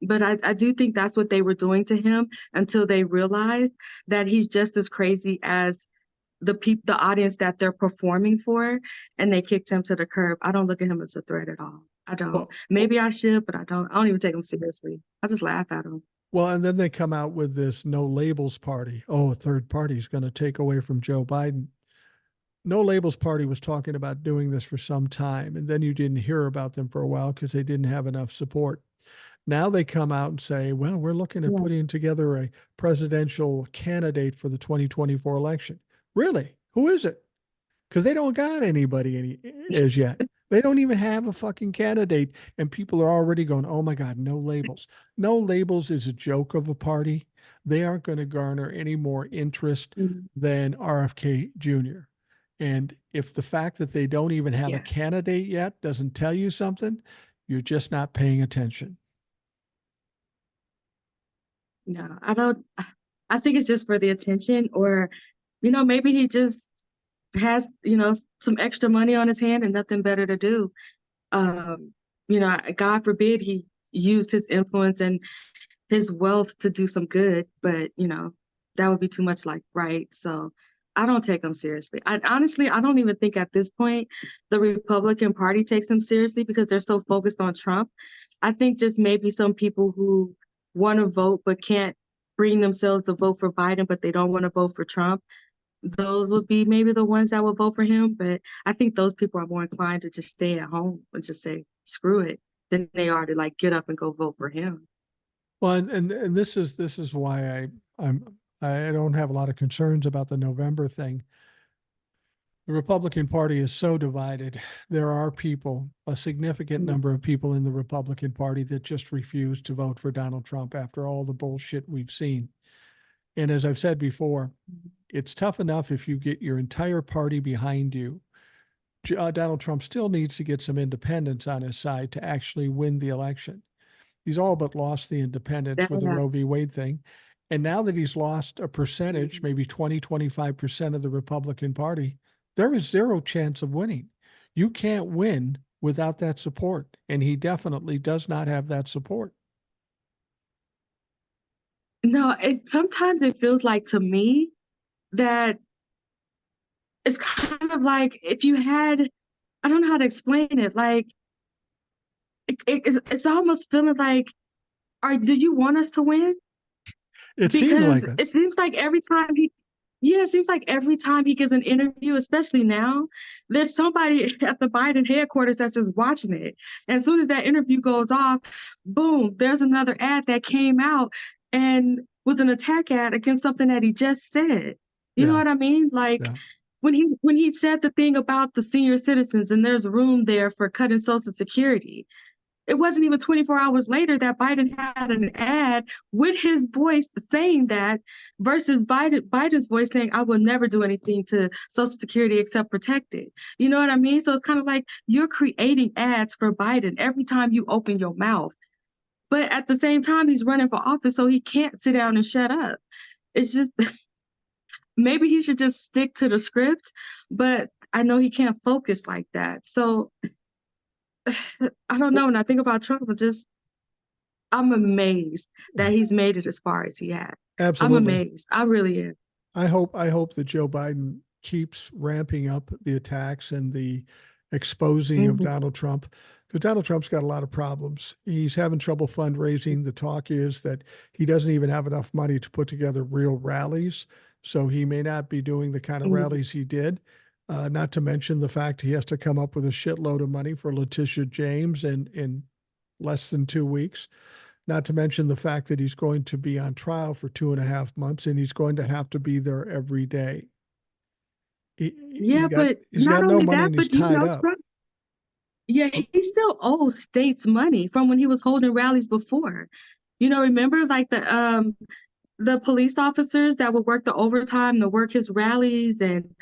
But I do think that's what they were doing to him until they realized that he's just as crazy as the audience that they're performing for, and they kicked him to the curb. I don't look at him as a threat at all. I don't. well, Maybe I should, but I don't. I don't even take him seriously. I just laugh at him. well, and then they come out with this no labels party. Oh, a third party is going to take away from Joe Biden. No Labels Party was talking about doing this for some time, and then you didn't hear about them for a while because they didn't have enough support. Now they come out and say, well, we're looking at Yeah. putting together a presidential candidate for the 2024 election. Really? Who is it? Because they don't got anybody as yet. They don't even have a fucking candidate. And people are already going, oh my God, no labels. No labels is a joke of a party. They aren't going to garner any more interest Mhm. than RFK Jr. And if the fact that they don't even have a Yeah, candidate yet doesn't tell you something, you're just not paying attention. no, I don't. I think it's just for the attention, or, maybe he just has, some extra money on his hand and nothing better to do. Um, God forbid he used his influence and his wealth to do some good, but that would be too much like right. So I don't take him seriously. I don't even think at this point the Republican Party takes him seriously because they're so focused on Trump. I think just maybe some people who want to vote but can't bring themselves to vote for Biden, but they don't want to vote for Trump. Those would be maybe the ones that would vote for him. But I think those people are more inclined to just stay at home and just say, screw it, than they are to like get up and go vote for him. Well, and this is why I don't have a lot of concerns about the November thing. The Republican Party is so divided. There are people, a significant Mhm. number of people in the Republican Party that just refuse to vote for Donald Trump after all the bullshit we've seen. And as I've said before, it's tough enough if you get your entire party behind you. Donald Trump still needs to get some independents on his side to actually win the election. He's all but lost the independents with the Yeah. Roe v. Wade thing. And now that he's lost a percentage, Mhm. maybe 20, 25% of the Republican Party, there is zero chance of winning. You can't win without that support. And he definitely does not have that support. No, sometimes it feels like to me that it's kind of like if you had, I don't know how to explain it. Like it's almost feeling like, do you want us to win? It seems Because like it. it seems like every time yeah, it seems like every time he gives an interview, especially now, there's somebody at the Biden headquarters that's just watching it. And as soon as that interview goes off, boom, there's another ad that came out and was an attack ad against something that he just said. You know Yeah. what I mean? Like Yeah. when he said the thing about the senior citizens and there's room there for cutting Social Security, it wasn't even 24 hours later that Biden had an ad with his voice saying that versus Biden's voice saying, I will never do anything to Social Security except protect it. You know what I mean? So it's kind of like you're creating ads for Biden every time you open your mouth. But at the same time, he's running for office, so he can't sit down and shut up. It's just maybe he should just stick to the script, but I know he can't focus like that. So I don't know. When I think about Trump, I'm amazed that he's made it as far as he has. I'm Absolutely. amazed. I really am. I hope that Joe Biden keeps ramping up the attacks and the exposing of Mhm. Donald Trump, because Donald Trump's got a lot of problems. He's having trouble fundraising. The talk is that he doesn't even have enough money to put together real rallies, so he may not be doing the kind of Mhm. rallies he did. Not to mention the fact he has to come up with a shitload of money for Letitia James in less than 2 weeks. Not to mention the fact that he's going to be on trial for 2.5 months and he's going to have to be there every day. Yeah, but He's not got no only money that, and he's but tied up. Trump, yeah, he still owes states money from when he was holding rallies before. Remember like the police officers that would work the overtime to work his rallies and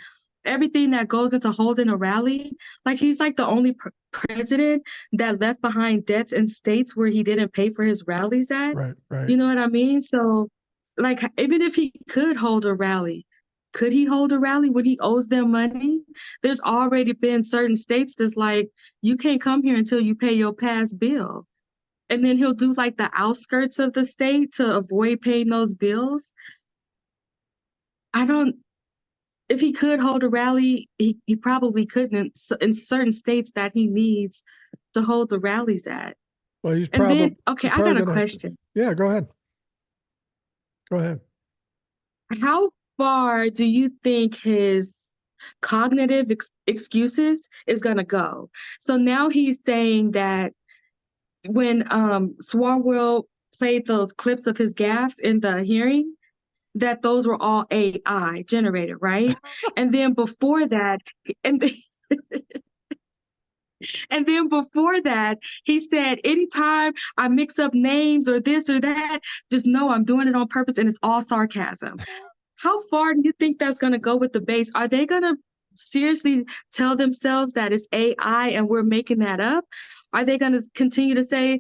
everything that goes into holding a rally. Like he's like the only president that left behind debts in states where he didn't pay for his rallies at. Right, right. You know what I mean? So, like, even if he could hold a rally, could he hold a rally when he owes them money? There's already been certain states that's like, you can't come here until you pay your past bill. And then he'll do like the outskirts of the state to avoid paying those bills. I don't, if he could hold a rally, he probably couldn't in certain states that he needs to hold the rallies at. Well, And then, okay, he's I got probably a gonna. question. Yeah, go ahead. Go ahead. How far do you think his cognitive excuses is going to go? So now he's saying that when Swarwell played those clips of his gaffes in the hearing, that those were all AI generated, right? And then before that, and And then before that, he said, anytime I mix up names or this or that, just know I'm doing it on purpose and it's all sarcasm. How far do you think that's going to go with the base? Are they going to seriously tell themselves that it's AI and we're making that up? Are they going to continue to say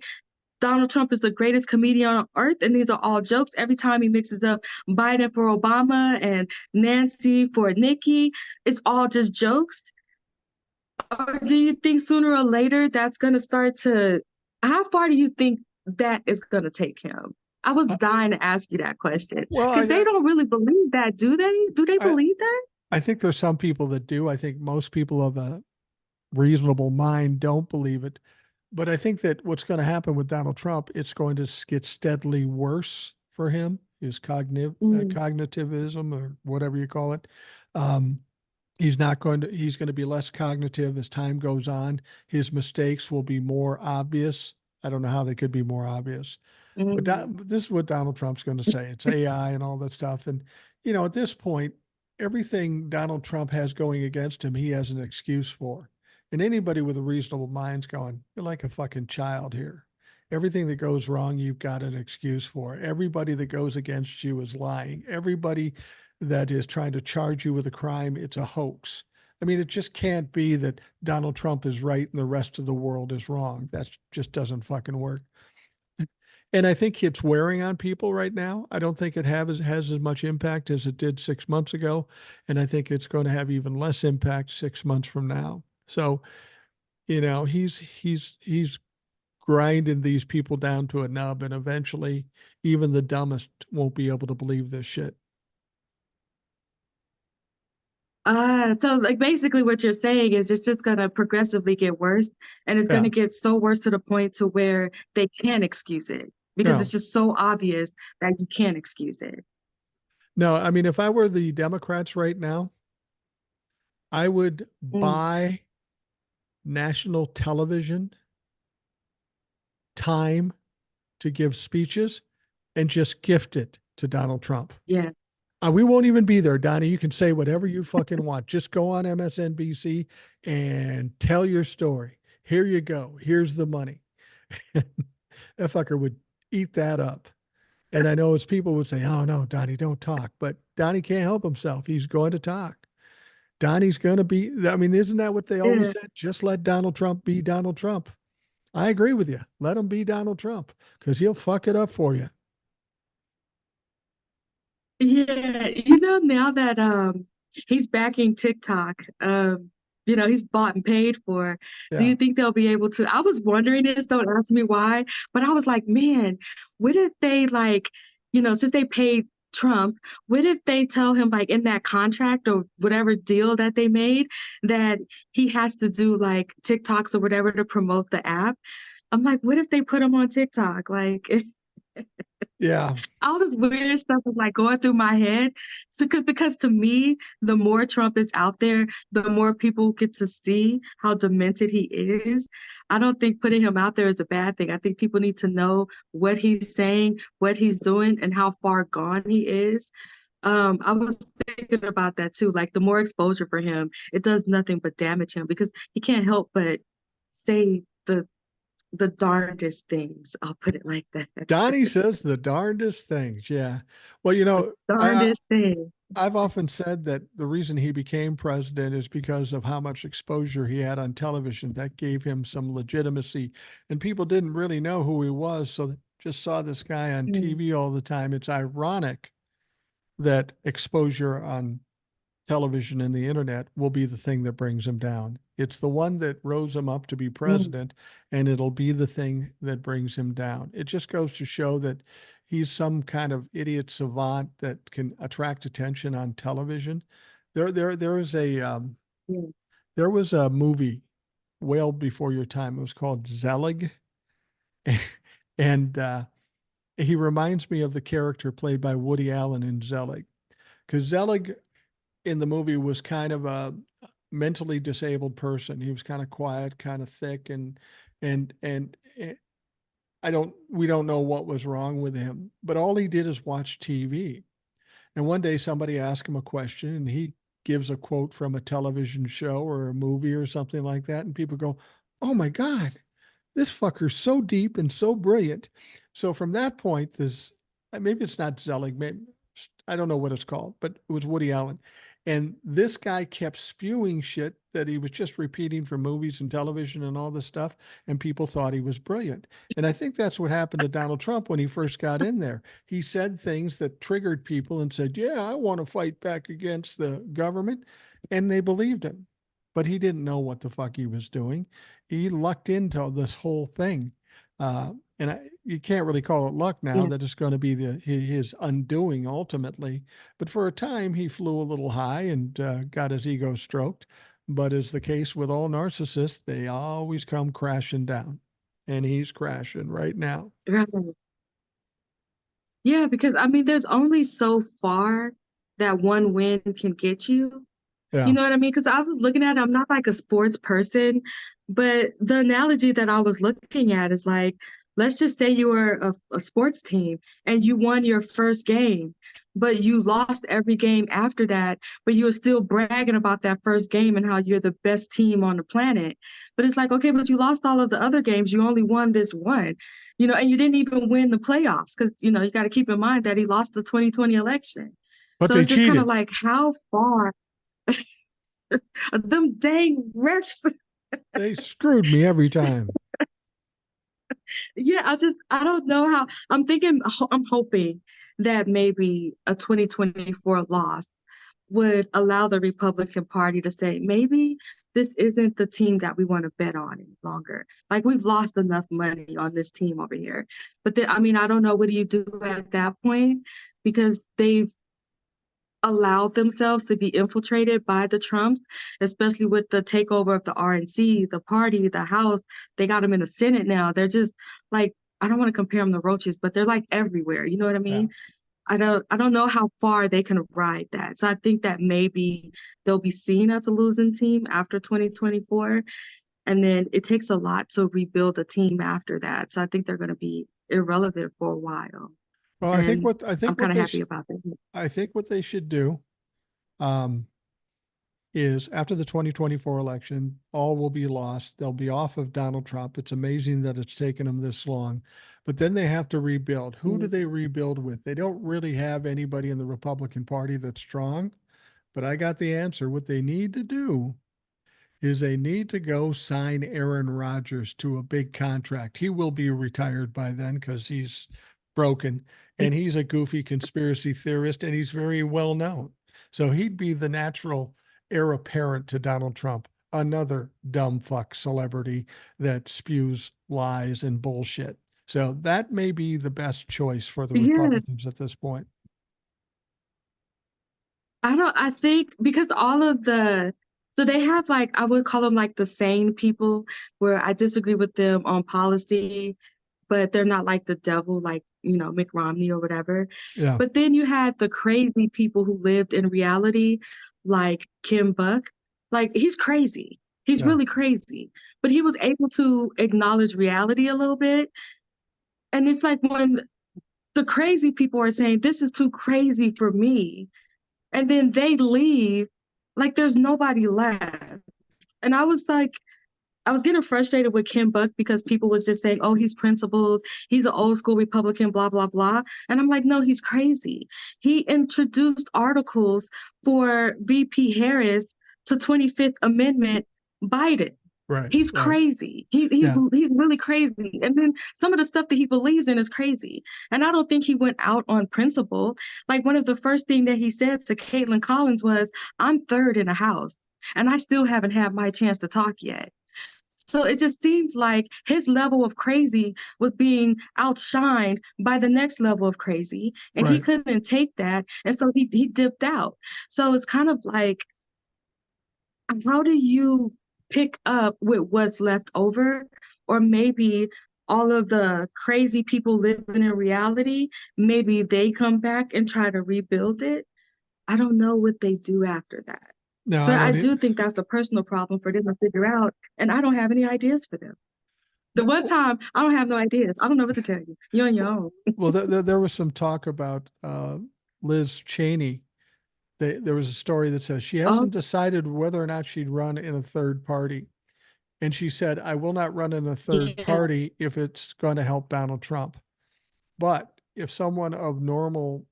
Donald Trump is the greatest comedian on earth and these are all jokes every time he mixes up Biden for Obama and Nancy for Nikki? It's all just jokes? Or do you think sooner or later that's going to start to, how far do you think that is going to take him? I was Uh, dying to ask you that question well, because they don't really believe that, do they? Do they I, believe that? I think there's some people that do. I think most people of a reasonable mind don't believe it. But I think that what's going to happen with Donald Trump, it's going to get steadily worse for him, his Mm, cognitivism or whatever you call it. Um, he's going to be less cognitive as time goes on. His mistakes will be more obvious. I don't know how they could be more obvious. But mm, this is what Donald Trump's going to say. It's AI and all that stuff. And, at this point, everything Donald Trump has going against him, he has an excuse for. And anybody with a reasonable mind's going, you're like a fucking child here. Everything that goes wrong, you've got an excuse for. Everybody that goes against you is lying. Everybody that is trying to charge you with a crime, it's a hoax. I mean, it just can't be that Donald Trump is right and the rest of the world is wrong. That just doesn't fucking work. And I think it's wearing on people right now. I don't think it has as much impact as it did 6 months ago. And I think it's going to have even less impact 6 months from now. So, he's grinding these people down to a nub, and eventually even the dumbest won't be able to believe this shit. so like basically what you're saying is it's just gonna progressively get worse and it's Yeah. gonna get so worse to the point to where they can't excuse it because it's No. just so obvious that you can't excuse it. No, I mean, if I were the Democrats right now, I would Mm, buy national television time to give speeches and just gift it to Donald Trump. yeah. We won't even be there, Donnie. You can say whatever you fucking want. Just go on MSNBC and tell your story. Here you go. Here's the money. That fucker would eat that up. And I know as people would say, oh, no, Donnie, don't talk. But Donnie can't help himself. He's going to talk. Donnie's going to be, I mean, isn't that what they always Yeah. said? Just let Donald Trump be Donald Trump. I agree with you. Let him be Donald Trump because he'll fuck it up for you. Yeah, now that he's backing TikTok, he's bought and paid for, do Yeah. you think they'll be able to? I was wondering this, don't ask me why, but I was like, man, what if they like, since they paid Trump, what if they tell him like in that contract or whatever deal that they made that he has to do like TikToks or whatever to promote the app? I'm like, what if they put him on TikTok? Like Yeah. all this weird stuff is like going through my head. So, because to me, the more Trump is out there, the more people get to see how demented he is. I don't think putting him out there is a bad thing. I think people need to know what he's saying, what he's doing, and how far gone he is. I was thinking about that too. Like the more exposure for him, it does nothing but damage him because he can't help but say the darndest things. I'll put it like that. Donnie says the darndest things. Yeah. Well, Darndest thing. I've often said that the reason he became president is because of how much exposure he had on television. That gave him some legitimacy, and people didn't really know who he was, so they just saw this guy on Mm, TV all the time. It's ironic that exposure on television and the internet will be the thing that brings him down. It's the one that rose him up to be mm, president, and it'll be the thing that brings him down. It just goes to show that he's some kind of idiot savant that can attract attention on television. There is yeah. there was a movie well before your time. It was called Zelig, and he reminds me of the character played by Woody Allen in Zelig, because Zelig in the movie was kind of a mentally disabled person. He was kind of quiet, kind of thick, and we don't know what was wrong with him, but all he did is watch TV. And one day somebody asked him a question and he gives a quote from a television show or a movie or something like that. And people go, oh my God, this fucker's so deep and so brilliant. So from that point, maybe it's not Zelig, maybe, I don't know what it's called, but it was Woody Allen. And this guy kept spewing shit that he was just repeating from movies and television and all this stuff. And people thought he was brilliant. And I think that's what happened to Donald Trump when he first got in there. He said things that triggered people and said, yeah, I want to fight back against the government. And they believed him. But he didn't know what the fuck he was doing. He lucked into this whole thing. You can't really call it luck now Yeah. that it's going to be his undoing ultimately. But for a time, he flew a little high and got his ego stroked. But as the case with all narcissists, they always come crashing down. And he's crashing right now. Right. Yeah, because I mean, there's only so far that one win can get you. You Yeah. know what I mean? Because I was looking at it, I'm not like a sports person, but the analogy that I was looking at is like, let's just say you were a sports team and you won your first game, but you lost every game after that, but you were still bragging about that first game and how you're the best team on the planet. But it's like, okay, but you lost all of the other games. You only won this one, and you didn't even win the playoffs because, you got to keep in mind that he lost the 2020 election. But So they it's just kind of cheated. like, how far them dang refs. They screwed me every time. Yeah, I don't know how. I'm hoping that maybe a 2024 loss would allow the Republican Party to say, maybe this isn't the team that we want to bet on any longer. Like, we've lost enough money on this team over here. But then, I mean, I don't know, what do you do at that point? Because they've allowed themselves to be infiltrated by the Trumps, especially with the takeover of the RNC, the party, the House. They got them in the Senate now. They're just like, I don't want to compare them to roaches, but they're like everywhere. You know what I Yeah. mean? I don't know how far they can ride that. So I think that maybe they'll be seen as a losing team after 2024. And then it takes a lot to rebuild a team after that. So I think they're going to be irrelevant for a while. Well, And I'm kind of happy about that. I think what they should do, um, is after the 2024 election, all will be lost. They'll be off of Donald Trump. It's amazing that it's taken them this long, but then they have to rebuild. Who do they rebuild with? They don't really have anybody in the Republican Party that's strong, but I got the answer. What they need to do is they need to go sign Aaron Rodgers to a big contract. He will be retired by then because he's broken and he's a goofy conspiracy theorist and he's very well known. So he'd be the natural heir apparent to Donald Trump, another dumb fuck celebrity that spews lies and bullshit. So that may be the best choice for the Yeah, Republicans at this point. I think because so they have, like, I would call them like the sane people where I disagree with them on policy, but they're not like the devil, like, Mitt Romney or whatever. Yeah. But then you had the crazy people who lived in reality, like Kim Buck. Like, he's crazy. He's Yeah. really crazy, but he was able to acknowledge reality a little bit. And it's like when the crazy people are saying, this is too crazy for me, and then they leave, like there's nobody left. And I was getting frustrated with Kim Buck because people was just saying, oh, he's principled, he's an old school Republican, blah, blah, blah. And I'm like, no, he's crazy. He introduced articles for VP Harris to 25th Amendment Biden. Right. He's Right. crazy. Yeah. He's really crazy. And then some of the stuff that he believes in is crazy. And I don't think he went out on principle. Like, one of the first thing that he said to Caitlin Collins was, I'm third in the House, and I still haven't had my chance to talk yet. So it just seems like his level of crazy was being outshined by the next level of crazy, and he Right. couldn't take that. And so he dipped out. So it's kind of like, how do you pick up with what's left over? Or maybe all of the crazy people living in reality, maybe they come back and try to rebuild it. I don't know what they do after that. No, I But I don't. do think that's a personal problem for them to figure out. And I don't have any ideas for them. The one No, time I don't have no ideas. I don't know what to tell you. You're on your own. well, there was some talk about Liz Cheney. There was a story that says she Oh, hasn't decided whether or not she'd run in a third party. And she said, I will not run in a third Yeah. party if it's going to help Donald Trump. But if someone of normal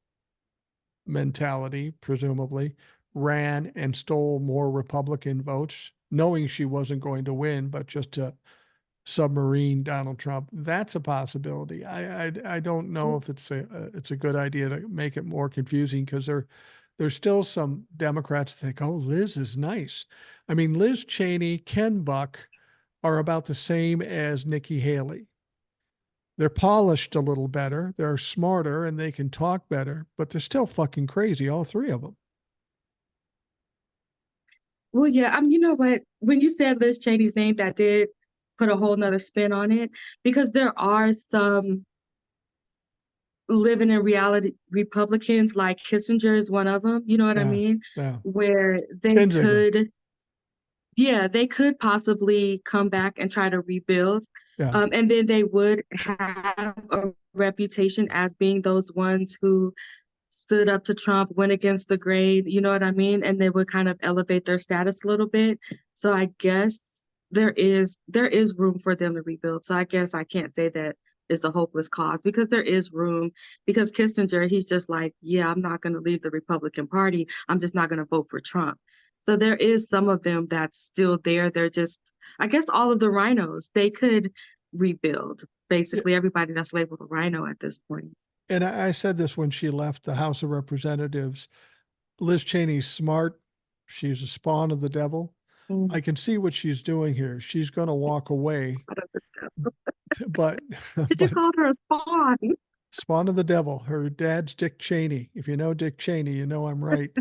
mentality, presumably, ran and stole more Republican votes, knowing she wasn't going to win, but just to submarine Donald Trump, that's a possibility. I don't know if it's a good idea to make it more confusing because there's still some Democrats that think, oh, Liz is nice. I mean, Liz Cheney, Ken Buck are about the same as Nikki Haley. They're polished a little better, they're smarter, and they can talk better, but they're still fucking crazy, all three of them. Well, yeah, you know what? When you said Liz Cheney's name, that did put a whole nother spin on it because there are some living in reality Republicans, like Kissinger is one of them, you know what I Yeah, mean? yeah. Where Kinzinger. yeah, they could possibly come back and try to rebuild. Yeah, And then they would have a reputation as being those ones who stood up to Trump, went against the grain, you know what I mean? And they would kind of elevate their status a little bit. So I guess there is room for them to rebuild. So I guess I can't say that it's a hopeless cause because there is room. Because Kissinger, he's just like, yeah, I'm not going to leave the Republican Party. I'm just not going to vote for Trump. So there is some of them that's still there. They're just, I guess all of the rhinos, they could rebuild. yeah. Basically, everybody that's labeled a rhino at this point. And I said this when she left the House of Representatives. Liz Cheney's smart. She's a spawn of the devil. Mm. I can see what she's doing here. She's going to walk away, but Did you but call her a spawn? spawn of the devil. Her dad's Dick Cheney. If you know Dick Cheney, you know I'm right.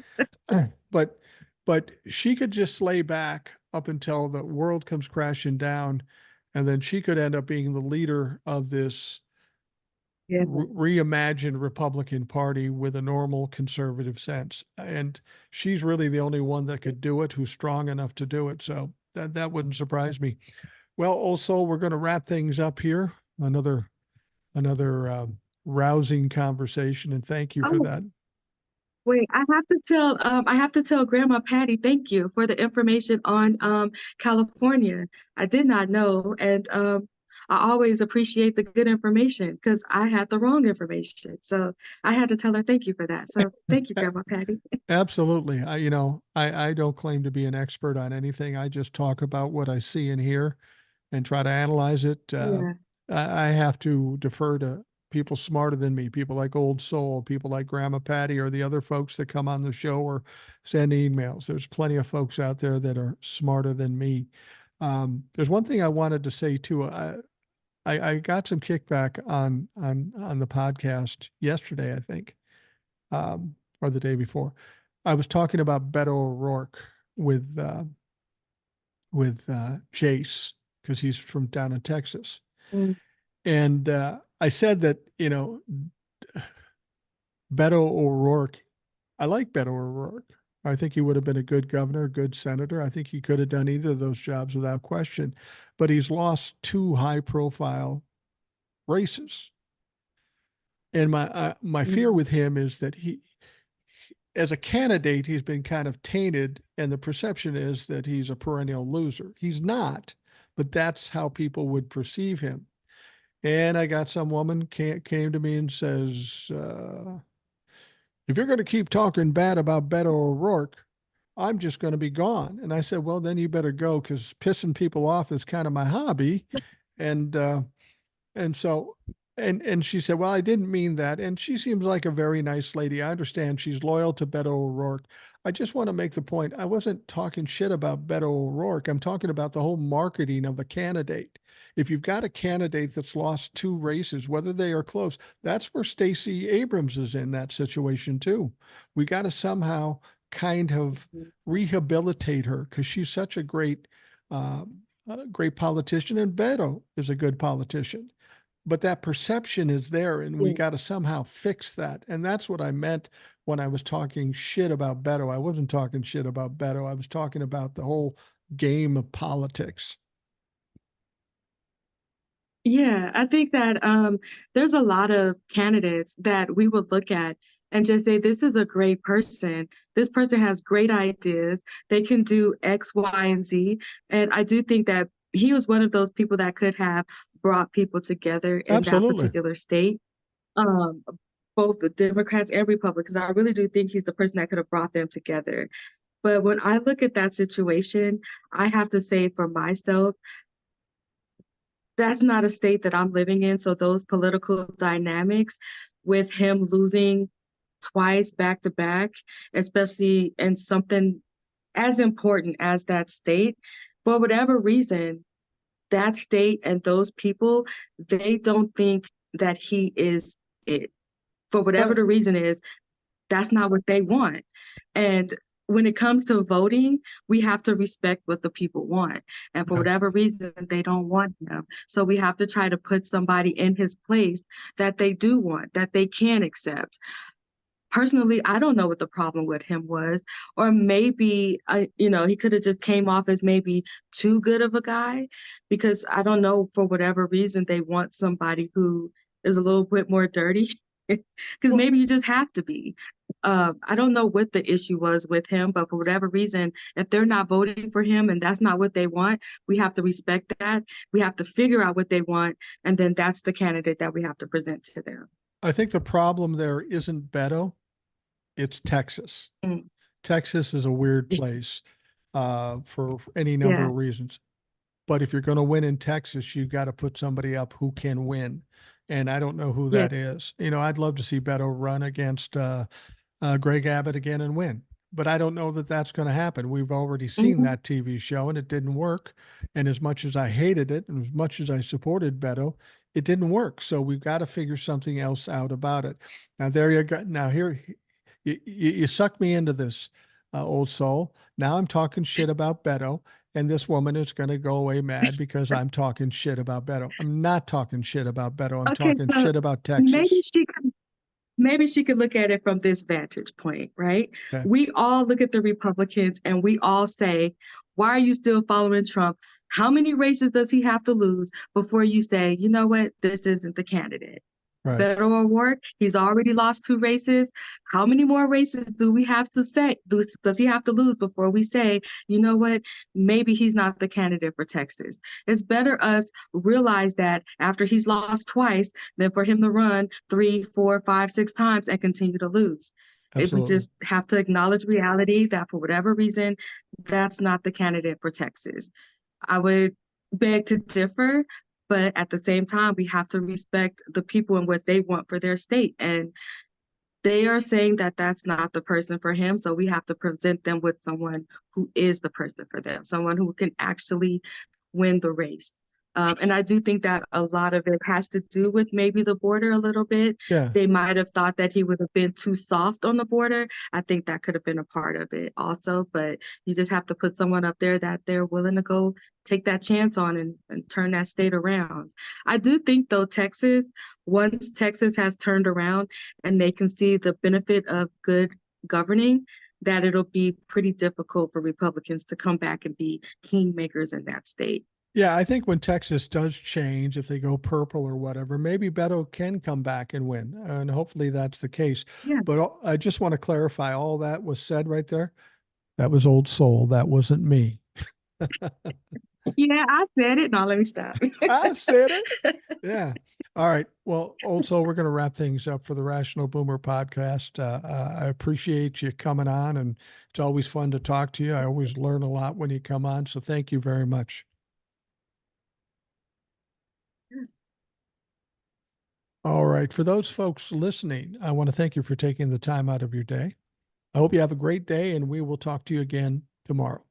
but but she could just lay back up until the world comes crashing down, and then she could end up being the leader of this Yeah. reimagined Republican Party with a normal conservative sense. And she's really the only one that could do it, who's strong enough to do it. So that wouldn't surprise me. Well, also, we're going to wrap things up here. Another rousing conversation, and thank you for Oh, that. wait, I have to tell Grandma Patty, thank you for the information on California. I did not know, and I always appreciate the good information because I had the wrong information. So I had to tell her thank you for that. So thank you, Grandma Patty. Absolutely. I don't claim to be an expert on anything. I just talk about what I see and hear and try to analyze it. Yeah. I have to defer to people smarter than me, people like Old Soul, people like Grandma Patty, or the other folks that come on the show or send emails. There's plenty of folks out there that are smarter than me. There's one thing I wanted to say too. I got some kickback on the podcast yesterday, I think, or the day before. I was talking about Beto O'Rourke with Chase because he's from down in Texas. Mm. And I said that, Beto O'Rourke, I like Beto O'Rourke. I think he would have been a good governor, a good senator. I think he could have done either of those jobs without question. But he's lost two high profile races. And my fear Mm. with him is that as a candidate, he's been kind of tainted, and the perception is that he's a perennial loser. He's not, but that's how people would perceive him. And I got some woman came to me and says, if you're going to keep talking bad about Beto O'Rourke, I'm just going to be gone. And I said, well, then you better go because pissing people off is kind of my hobby. And and so, and she said, well, I didn't mean that. And she seems like a very nice lady. I understand she's loyal to Beto O'Rourke. I just want to make the point. I wasn't talking shit about Beto O'Rourke. I'm talking about the whole marketing of a candidate. If you've got a candidate that's lost two races, whether they are close, that's where Stacey Abrams is in that situation too. We got to somehow kind of rehabilitate her because she's such uh, a great politician, and Beto is a good politician, but that perception is there, and we Yeah. got to somehow fix that. And that's what I meant when I was talking shit about Beto. I wasn't talking shit about Beto. I was talking about the whole game of politics. Yeah, I think that there's a lot of candidates that we would look at and just say, this is a great person. This person has great ideas. They can do X, Y, and Z. And I do think that he was one of those people that could have brought people together in that Absolutely. particular state. Um, both the Democrats and Republicans. I really do think he's the person that could have brought them together. But when I look at that situation, I have to say for myself, that's not a state that I'm living in. So those political dynamics with him losing twice back to back, especially in something as important as that state, for whatever reason, that state and those people, they don't think that he is it. For whatever But the reason is, that's not what they want. And when it comes to voting, we have to respect what the people want. And for yeah. whatever reason, they don't want him. So we have to try to put somebody in his place that they do want, that they can accept. Personally, I don't know what the problem with him was, or maybe he could have just came off as maybe too good of a guy, because I don't know, for whatever reason they want somebody who is a little bit more dirty, because Well, maybe you just have to be. I don't know what the issue was with him, but for whatever reason, if they're not voting for him and that's not what they want, we have to respect that. We have to figure out what they want, and then that's the candidate that we have to present to them. I think the problem there isn't Beto, it's Texas. Mm. Texas is a weird place for any number Yeah, of reasons. But if you're going to win in Texas, you've got to put somebody up who can win. And I don't know who yeah. that is. I'd love to see Beto run against Greg Abbott again and win. But I don't know that that's going to happen. We've already seen Mhm. that TV show and it didn't work. And as much as I hated it and as much as I supported Beto, it didn't work. So we've got to figure something else out about it. Now, there you go. Now, here, you sucked me into this, old soul. Now I'm talking shit about Beto. And this woman is going to go away mad because I'm talking shit about Beto. I'm not talking shit about Beto. I'm Okay, talking so shit about maybe Texas. she could look at it from this vantage point, right? Okay. We all look at the Republicans and we all say, why are you still following Trump? How many races does he have to lose before you say, you know what, this isn't the candidate? Right. Better or worse, he's already lost 2 races. How many more races do we have to say? Does he have to lose before we say, you know what, maybe he's not the candidate for Texas? It's better us realize that after he's lost twice than for him to run 3, 4, 5, 6 times and continue to lose. If we Absolutely. just have to acknowledge reality that for whatever reason, that's not the candidate for Texas. I would beg to differ, but at the same time, we have to respect the people and what they want for their state. And they are saying that that's not the person for him. So we have to present them with someone who is the person for them, someone who can actually win the race. And I do think that a lot of it has to do with maybe the border a little bit. Yeah. They might have thought that he would have been too soft on the border. I think that could have been a part of it also, but you just have to put someone up there that they're willing to go take that chance on and turn that state around. I do think though, once Texas has turned around and they can see the benefit of good governing, that it'll be pretty difficult for Republicans to come back and be kingmakers in that state. Yeah, I think when Texas does change, if they go purple or whatever, maybe Beto can come back and win. And hopefully that's the case. Yeah. But I just want to clarify all that was said right there. That was old soul. That wasn't me. Yeah, I said it. No, let me stop. I said it. Yeah. All right. Well, old soul, we're going to wrap things up for the Rational Boomer podcast. I appreciate you coming on, and it's always fun to talk to you. I always learn a lot when you come on. So thank you very much. All right. For those folks listening, I want to thank you for taking the time out of your day. I hope you have a great day, and we will talk to you again tomorrow.